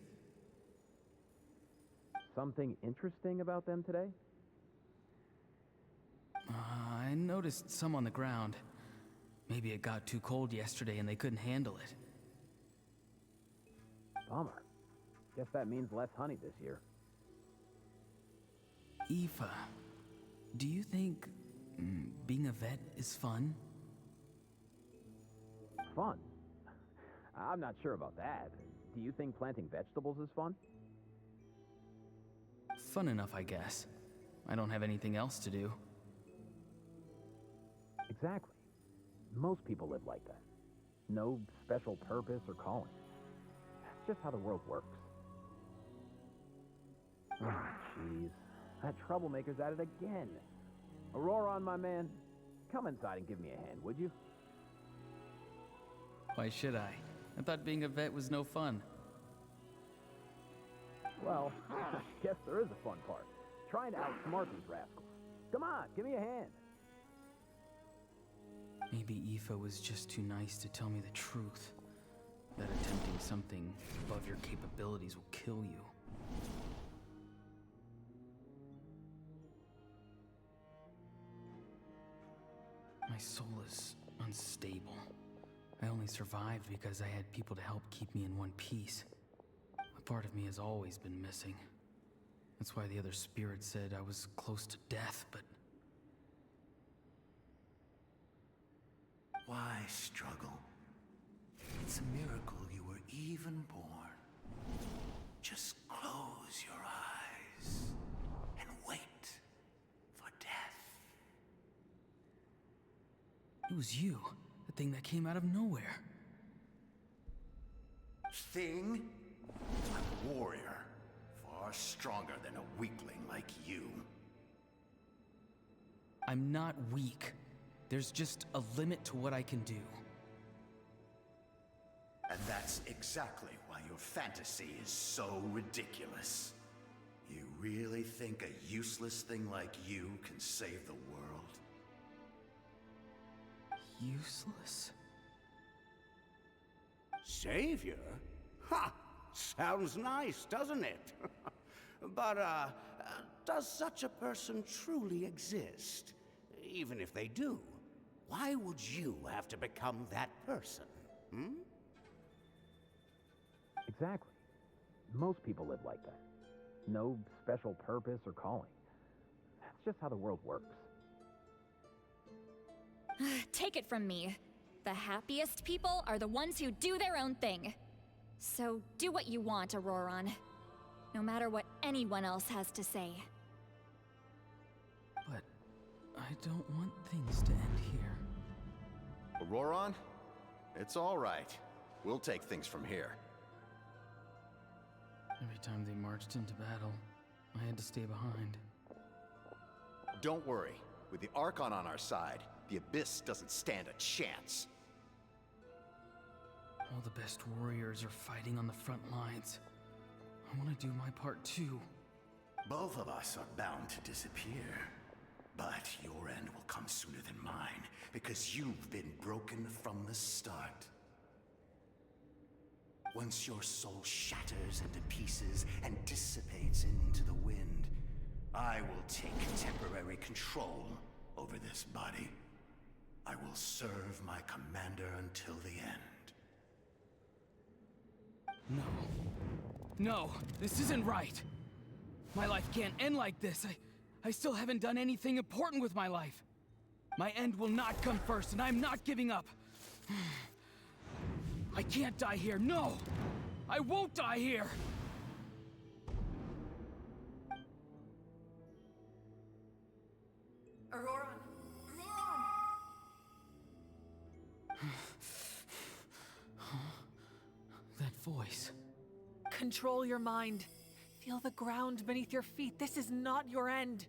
Something interesting about them today? I noticed some on the ground. Maybe it got too cold yesterday and they couldn't handle it. Bummer. Guess that means less honey this year. Aoife, do you think being a vet is fun? Fun? I'm not sure about that. Do you think planting vegetables is fun? Fun enough, I guess. I don't have anything else to do. Exactly. Most people live like that. No special purpose or calling. That's just how the world works. Ah, jeez. That troublemaker's at it again. Auroron, my man, come inside and give me a hand, would you? Why should I? I thought being a vet was no fun. Well, I guess there is a fun part. Trying to outsmart these rascals. Come on, give me a hand. Maybe Aoife was just too nice to tell me the truth. That attempting something above your capabilities will kill you. My soul is unstable. I only survived because I had people to help keep me in one piece. A part of me has always been missing. That's why the other spirits said I was close to death, but... Why struggle? It's a miracle you were even born. Just close your eyes and wait for death. It was you, the thing that came out of nowhere. Thing? I'm a warrior, far stronger than a weakling like you. I'm not weak. There's just a limit to what I can do. And that's exactly why your fantasy is so ridiculous. You really think a useless thing like you can save the world? Useless? Savior? Ha! Sounds nice, doesn't it? But, does such a person truly exist? Even if they do, why would you have to become that person? Hmm? Exactly. Most people live like that. No special purpose or calling. That's just how the world works. Take it from me. The happiest people are the ones who do their own thing. So do what you want, Auroron. No matter what anyone else has to say. But I don't want things to end here. Auroron? It's all right. We'll take things from here. Every time they marched into battle, I had to stay behind. Don't worry. With the Archon on our side, the Abyss doesn't stand a chance. All the best warriors are fighting on the front lines. I want to do my part too. Both of us are bound to disappear. But your end will come sooner than mine, because you've been broken from the start. Once your soul shatters into pieces and dissipates into the wind, I will take temporary control over this body. I will serve my commander until the end. No. No, this isn't right. My life can't end like this. I still haven't done anything important with my life. My end will not come first, and I'm not giving up. I can't die here, no! I won't die here! Auroron! That voice. Control your mind. Feel the ground beneath your feet. This is not your end.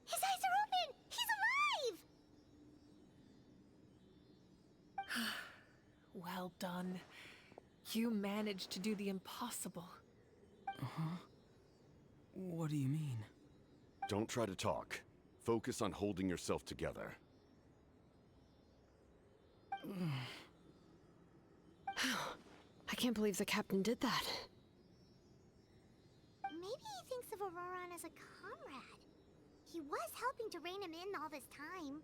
His eyes are open! He's alive! Well done. You managed to do the impossible. Uh-huh. What do you mean? Don't try to talk. Focus on holding yourself together. I can't believe the captain did that. Maybe he thinks of Auroron as a comrade. He was helping to rein him in all this time.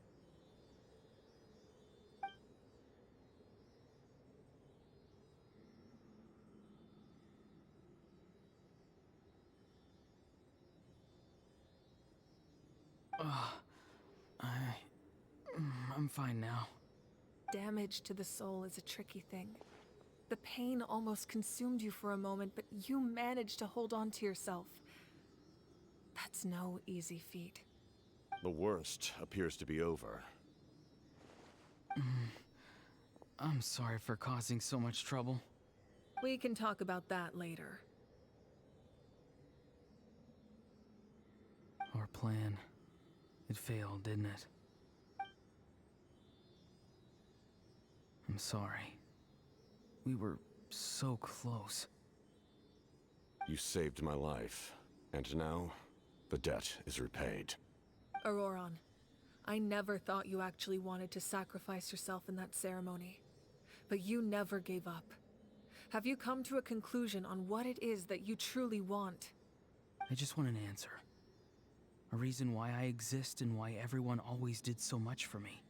I'm fine now. Damage to the soul is a tricky thing. The pain almost consumed you for a moment, but you managed to hold on to yourself. That's no easy feat. The worst appears to be over. I'm sorry for causing so much trouble. We can talk about that later. Our plan. It failed, didn't it? sorry. We were so close. You saved my life, and now the debt is repaid. Auroron, I never thought you actually wanted to sacrifice yourself in that ceremony. But you never gave up. Have you come to a conclusion on what it is that you truly want? I just want an answer. A reason why I exist and why everyone always did so much for me.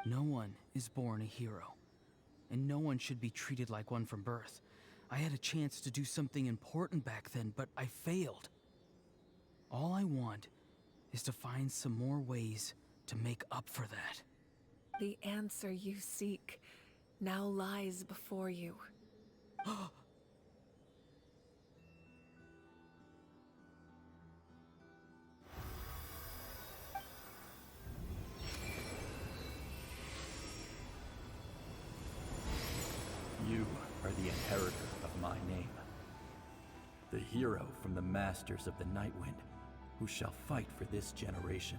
No one is born a hero, and no one should be treated like one from birth. I had a chance to do something important back then, but I failed. All I want is to find some more ways to make up for that. The answer you seek now lies before you. You are the inheritor of my name. The hero from the Masters of the Nightwind, who shall fight for this generation.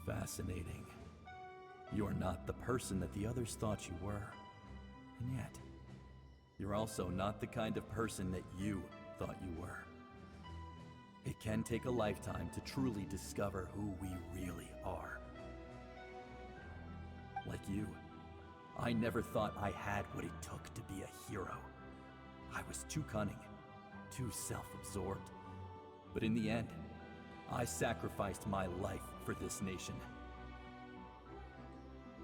Fascinating. You're not the person that the others thought you were. And yet, you're also not the kind of person that you thought you were. It can take a lifetime to truly discover who we really are. Like you, I never thought I had what it took to be a hero. I was too cunning, too self-absorbed. But in the end, I sacrificed my life for this nation.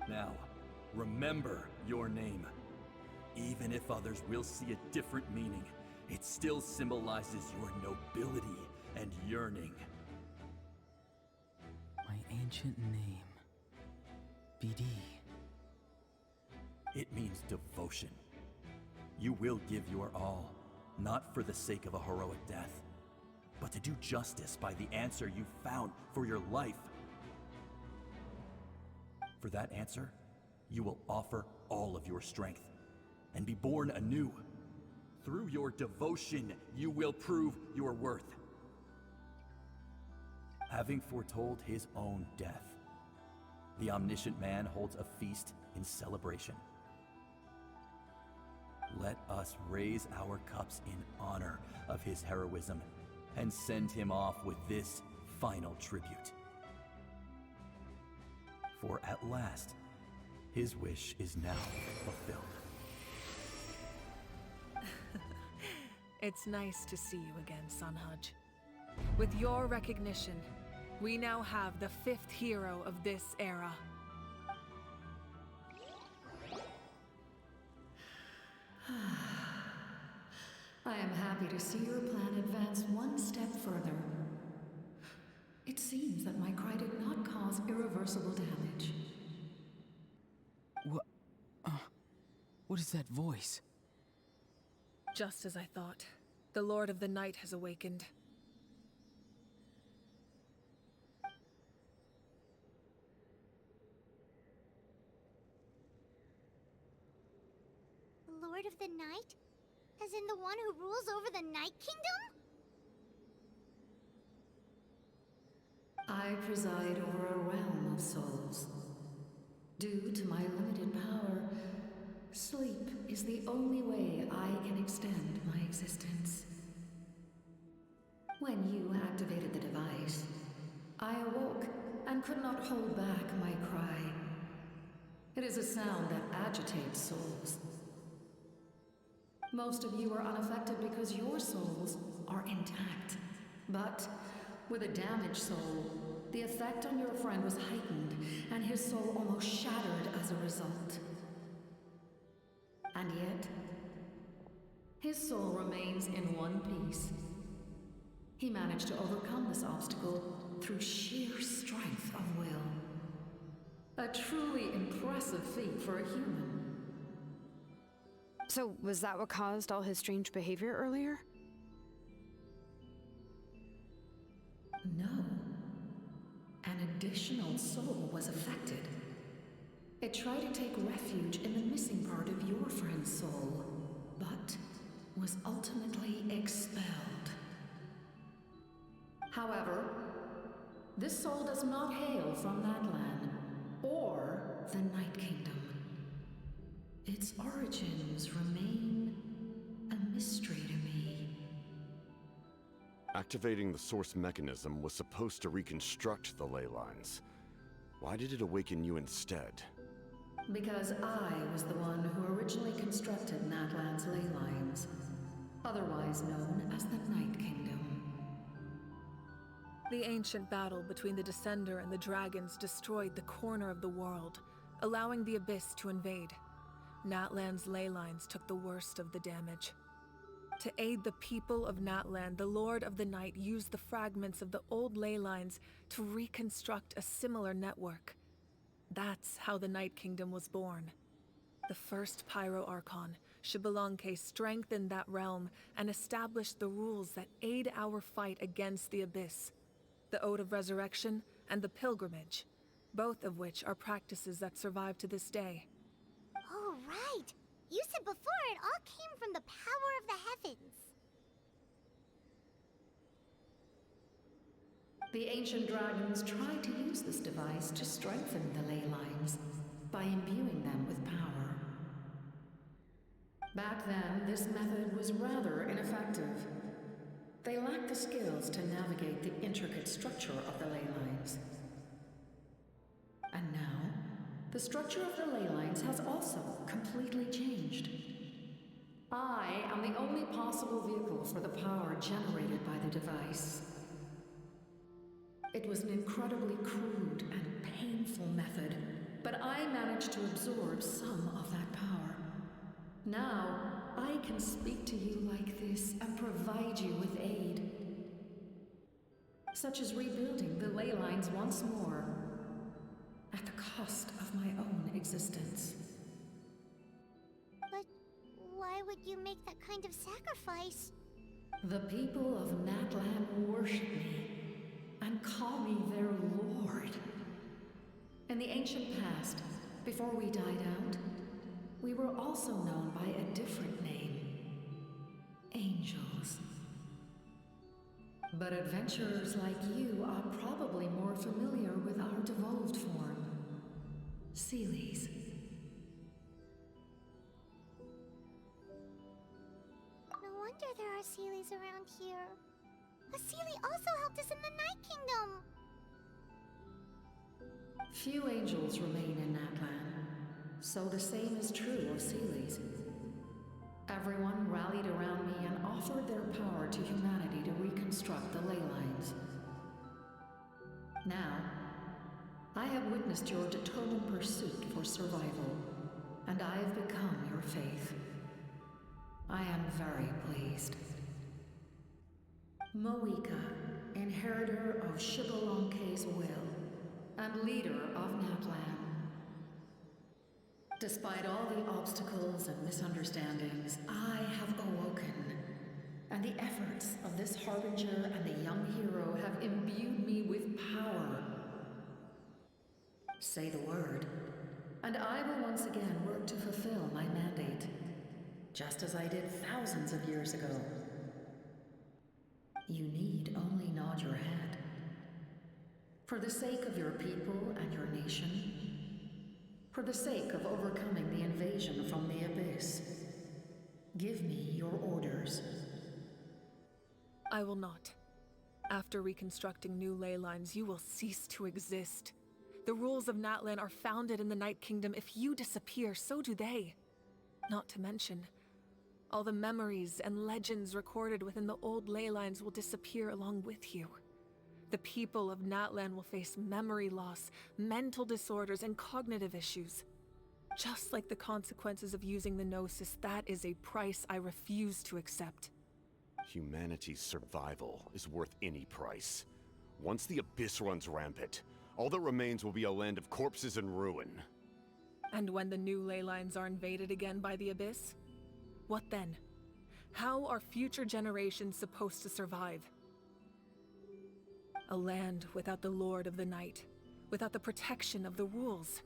Now, remember your name. Even if others will see a different meaning, it still symbolizes your nobility and yearning. My ancient name. BD. It means devotion. You will give your all, not for the sake of a heroic death, but to do justice by the answer you found for your life. For that answer, you will offer all of your strength and be born anew. Through your devotion, you will prove your worth. Having foretold his own death, the omniscient man holds a feast in celebration. Let us raise our cups in honor of his heroism and send him off with this final tribute. For at last, his wish is now fulfilled. It's nice to see you again, Sunhudge. With your recognition, we now have the 5th hero of this era. I am happy to see your plan advance one step further. It seems that my cry did not cause irreversible damage. What is that voice? Just as I thought. The Lord of the Night has awakened. The Lord of the Night? As in the one who rules over the Night Kingdom? I preside over a realm of souls. Due to my limited power, sleep is the only way I can extend my existence. When you activated the device, I awoke and could not hold back my cry. It is a sound that agitates souls. Most of you are unaffected because your souls are intact. But with a damaged soul, the effect on your friend was heightened, and his soul almost shattered as a result. And yet, his soul remains in one piece. He managed to overcome this obstacle through sheer strength of will. A truly impressive feat for a human. So, was that what caused all his strange behavior earlier? No. An additional soul was affected. It tried to take refuge in the missing part of your friend's soul, but was ultimately expelled. However, This soul does not hail from that land, or the Night Kingdom. Its origins remain a mystery to me. Activating the source mechanism was supposed to reconstruct the ley lines. Why did it awaken you instead? Because I was the one who originally constructed Natlan's ley lines, otherwise known as the Night Kingdom. The ancient battle between the Descender and the dragons destroyed the corner of the world, allowing the Abyss to invade. Natlan's ley lines took the worst of the damage. To aid the people of Natlan, the Lord of the Night used the fragments of the old ley lines to reconstruct a similar network. That's how the Night Kingdom was born. The first Pyro Archon, Xbalanque, strengthened that realm and established the rules that aid our fight against the Abyss. The Ode of Resurrection and the Pilgrimage, both of which are practices that survive to this day. Oh, right! You said before it all came from the power of the heavens. The ancient dragons tried to use this device to strengthen the ley lines by imbuing them with power. Back then, this method was rather ineffective. They lacked the skills to navigate the intricate structure of the ley lines. And now, the structure of the ley lines has also completely changed. I am the only possible vehicle for the power generated by the device. It was an incredibly crude and painful method, but I managed to absorb some of that power. Now, I can speak to you like this and provide you with aid. Such as rebuilding the ley lines once more, at the cost of my own existence. But why would you make that kind of sacrifice? The people of Natlan worship me and call me their lord. In the ancient past, before we died out, we were also known by a different name. Angels. But adventurers like you are probably more familiar with our devolved form. Seelies. No wonder there are Seelies around here. A Seelie also helped us in the Night Kingdom. Few angels remain in Natlan, so the same is true of Seelies. Everyone rallied around me and offered their power to humanity to reconstruct the ley lines. Now, I have witnessed your determined pursuit for survival, and I have become your faith. I am very pleased. Moika, inheritor of Xbalanque's will, and leader of Natlan. Despite all the obstacles and misunderstandings, I have awoken, and the efforts of this Harbinger and the young hero have imbued me with power. Say the word, and I will once again work to fulfill my mandate, just as I did thousands of years ago. You need only nod your head. For the sake of your people and your nation, for the sake of overcoming the invasion from the Abyss, give me your orders. I will not. After reconstructing new ley lines, you will cease to exist. The rules of Natlan are founded in the Night Kingdom. If you disappear, so do they. Not to mention, all the memories and legends recorded within the old ley lines will disappear along with you. The people of Natlan will face memory loss, mental disorders, and cognitive issues. Just like the consequences of using the Gnosis, that is a price I refuse to accept. Humanity's survival is worth any price. Once the Abyss runs rampant, all that remains will be a land of corpses and ruin. And when the new ley lines are invaded again by the Abyss? What then? How are future generations supposed to survive? A land without the Lord of the Night, without the protection of the rules,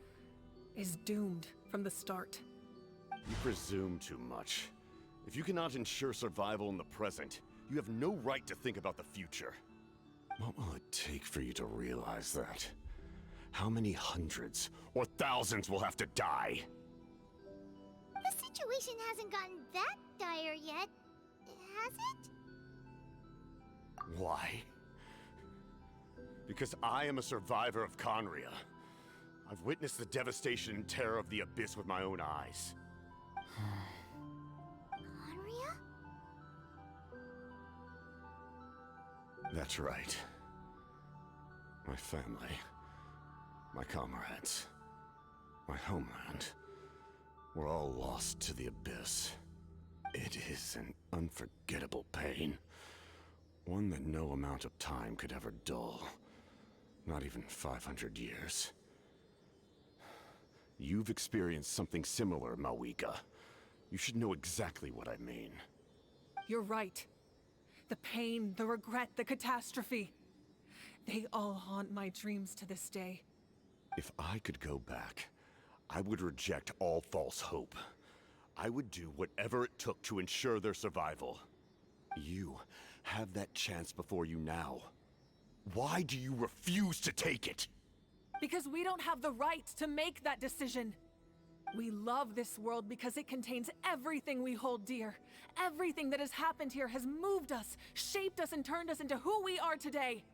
is doomed from the start. You presume too much. If you cannot ensure survival in the present, you have no right to think about the future. What will it take for you to realize that? How many hundreds or thousands will have to die? The situation hasn't gotten that dire yet, has it? Why? Because I am a survivor of Conria. I've witnessed the devastation and terror of the Abyss with my own eyes. Conria? That's right. My family, my comrades, my homeland, were all lost to the Abyss. It is an unforgettable pain. One that no amount of time could ever dull. Not even 500 years. You've experienced something similar, Mawika. You should know exactly what I mean. You're right. The pain, the regret, the catastrophe. They all haunt my dreams to this day. If I could go back, I would reject all false hope. I would do whatever it took to ensure their survival. You have that chance before you now. Why do you refuse to take it? Because we don't have the right to make that decision. We love this world because it contains everything we hold dear. Everything that has happened here has moved us, shaped us, and turned us into who we are today.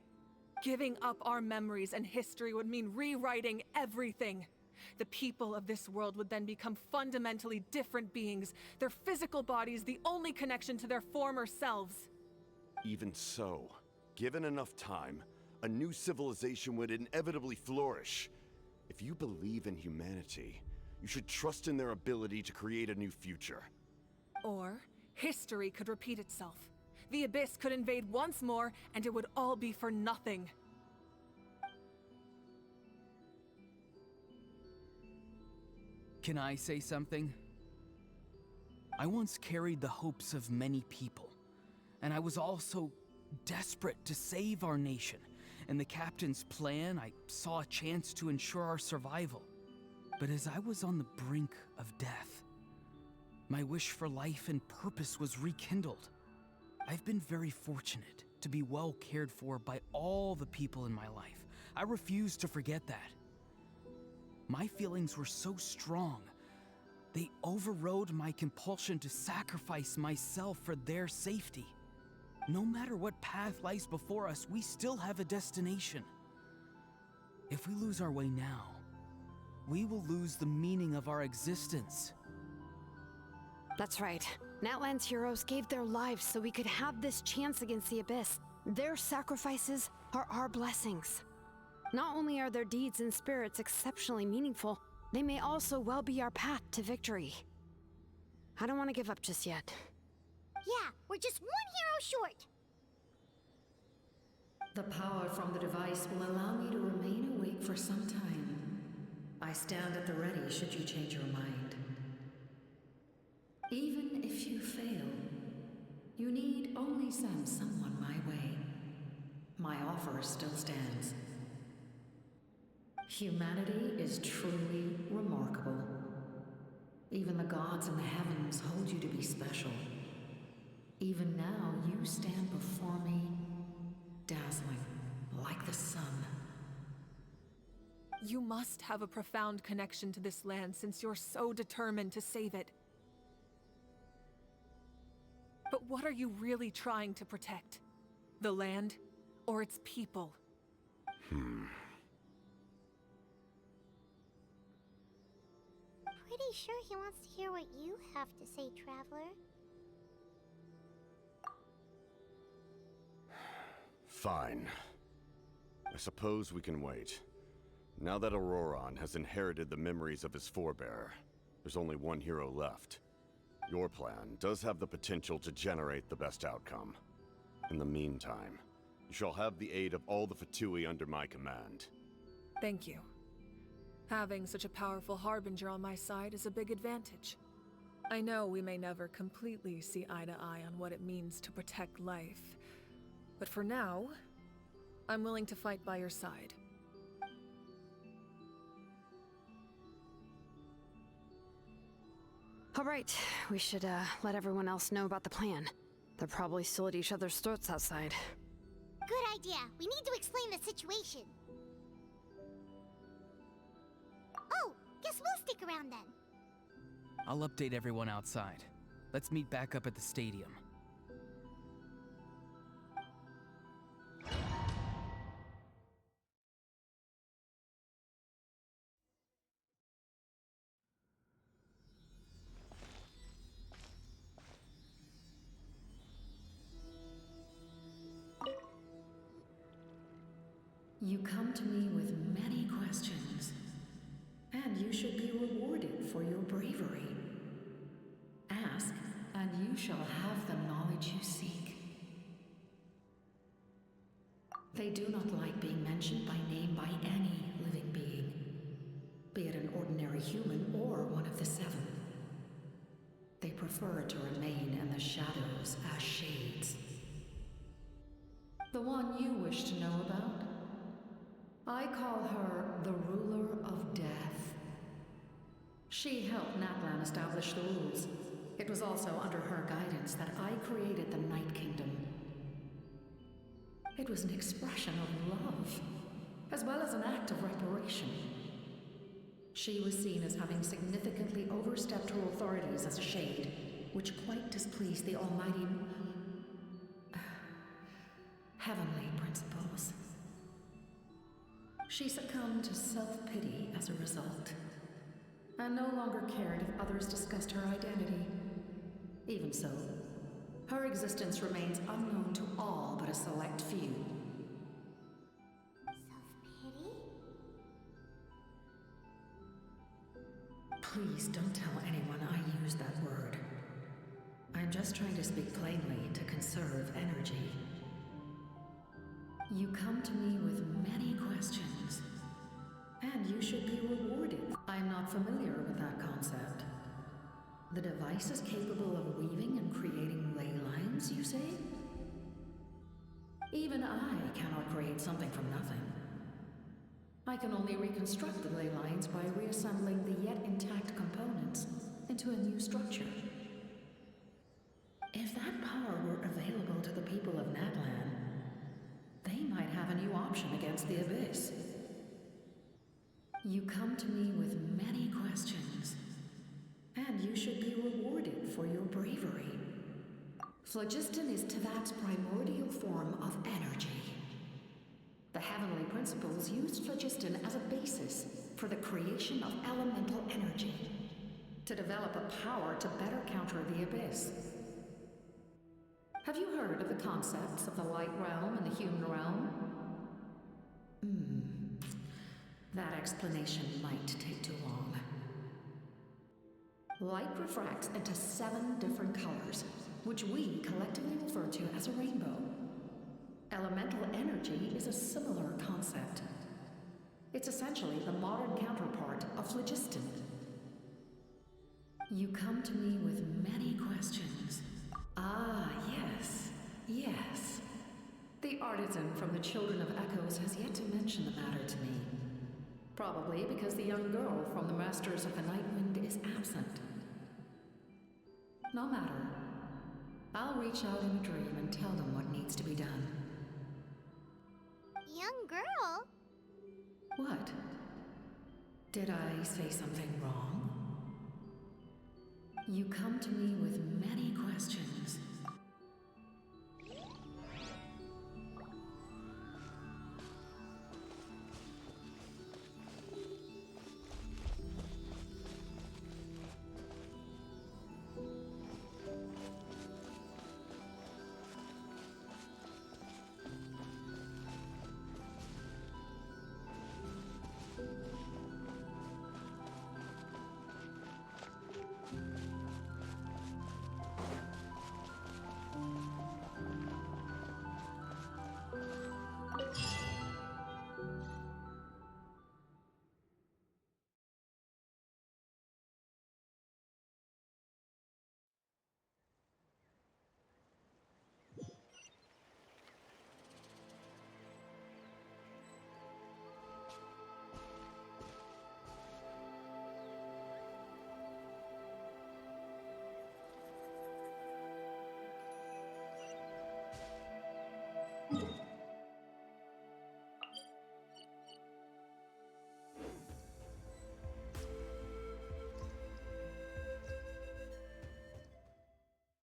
Giving up our memories and history would mean rewriting everything. The people of this world would then become fundamentally different beings, their physical bodies the only connection to their former selves. Even so, given enough time, a new civilization would inevitably flourish. If you believe in humanity, you should trust in their ability to create a new future. Or, history could repeat itself. The Abyss could invade once more, and it would all be for nothing. Can I say something? I once carried the hopes of many people, and I was also desperate to save our nation. In the captain's plan, I saw a chance to ensure our survival. But as I was on the brink of death, my wish for life and purpose was rekindled. I've been very fortunate to be well cared for by all the people in my life. I refuse to forget that. My feelings were so strong, they overrode my compulsion to sacrifice myself for their safety. No matter what path lies before us, we still have a destination. If we lose our way now, we will lose the meaning of our existence. That's right. Natlan's heroes gave their lives so we could have this chance against the Abyss. Their sacrifices are our blessings. Not only are their deeds and spirits exceptionally meaningful, they may also well be our path to victory. I don't want to give up just yet. Yeah, we're just one hero short. The power from the device will allow me to remain awake for some time. I stand at the ready should you change your mind. Even if you fail, you need only send someone my way. My offer still stands. Humanity is truly remarkable. Even the gods in the heavens hold you to be special. Even now, you stand before me, dazzling like the sun. You must have a profound connection to this land since you're so determined to save it. But what are you really trying to protect? The land or its people? Pretty sure he wants to hear what you have to say, Traveler. Fine. I suppose we can wait. Now that Auroron has inherited the memories of his forebearer, there's only one hero left. Your plan does have the potential to generate the best outcome. In the meantime, you shall have the aid of all the Fatui under my command. Thank you. Having such a powerful harbinger on my side is a big advantage. I know we may never completely see eye to eye on what it means to protect life, but for now, I'm willing to fight by your side. All right, we should let everyone else know about the plan. They're probably still at each other's throats outside. Good idea. We need to explain the situation. Oh, guess we'll stick around then. I'll update everyone outside. Let's meet back up at the stadium. You come to me with many questions, and you should be rewarded for your bravery. Ask, and you shall have the knowledge you seek. They do not like being mentioned by name by any living being, be it an ordinary human or one of the seven. They prefer to remain in the shadows as shades. The one you wish to know about? I call her the Ruler of Death. She helped Natlan establish the rules. It was also under her guidance that I created the Night Kingdom. It was an expression of love, as well as an act of reparation. She was seen as having significantly overstepped her authorities as a shade, which quite displeased the almighty heavenly principles. She succumbed to self-pity as a result, and no longer cared if others discussed her identity. Even so, her existence remains unknown to all but a select few. Self-pity? Please don't tell anyone I use that word. I'm just trying to speak plainly to conserve energy. You come to me with many questions, and you should be rewarded. I'm not familiar with that concept. The device is capable of weaving and creating ley lines, you say? Even I cannot create something from nothing. I can only reconstruct the ley lines by reassembling the yet intact components into a new structure. If that power were available to the people of Natlan, they might have a new option against the Abyss. You come to me with many questions, and you should be rewarded for your bravery. Phlogiston is Teyvat's primordial form of energy. The heavenly principles used phlogiston as a basis for the creation of elemental energy, to develop a power to better counter the Abyss. Have you heard of the concepts of the light realm and the human realm? That explanation might take too long. Light refracts into 7 different colors, which we collectively refer to as a rainbow. Elemental energy is a similar concept. It's essentially the modern counterpart of phlogiston. You come to me with many questions. Ah, yes. The artisan from the Children of Echoes has yet to mention the matter to me. Probably because the young girl from the Masters of the Nightwind is absent. No matter. I'll reach out in a dream and tell them what needs to be done. Young girl? What? Did I say something wrong? You come to me with many questions,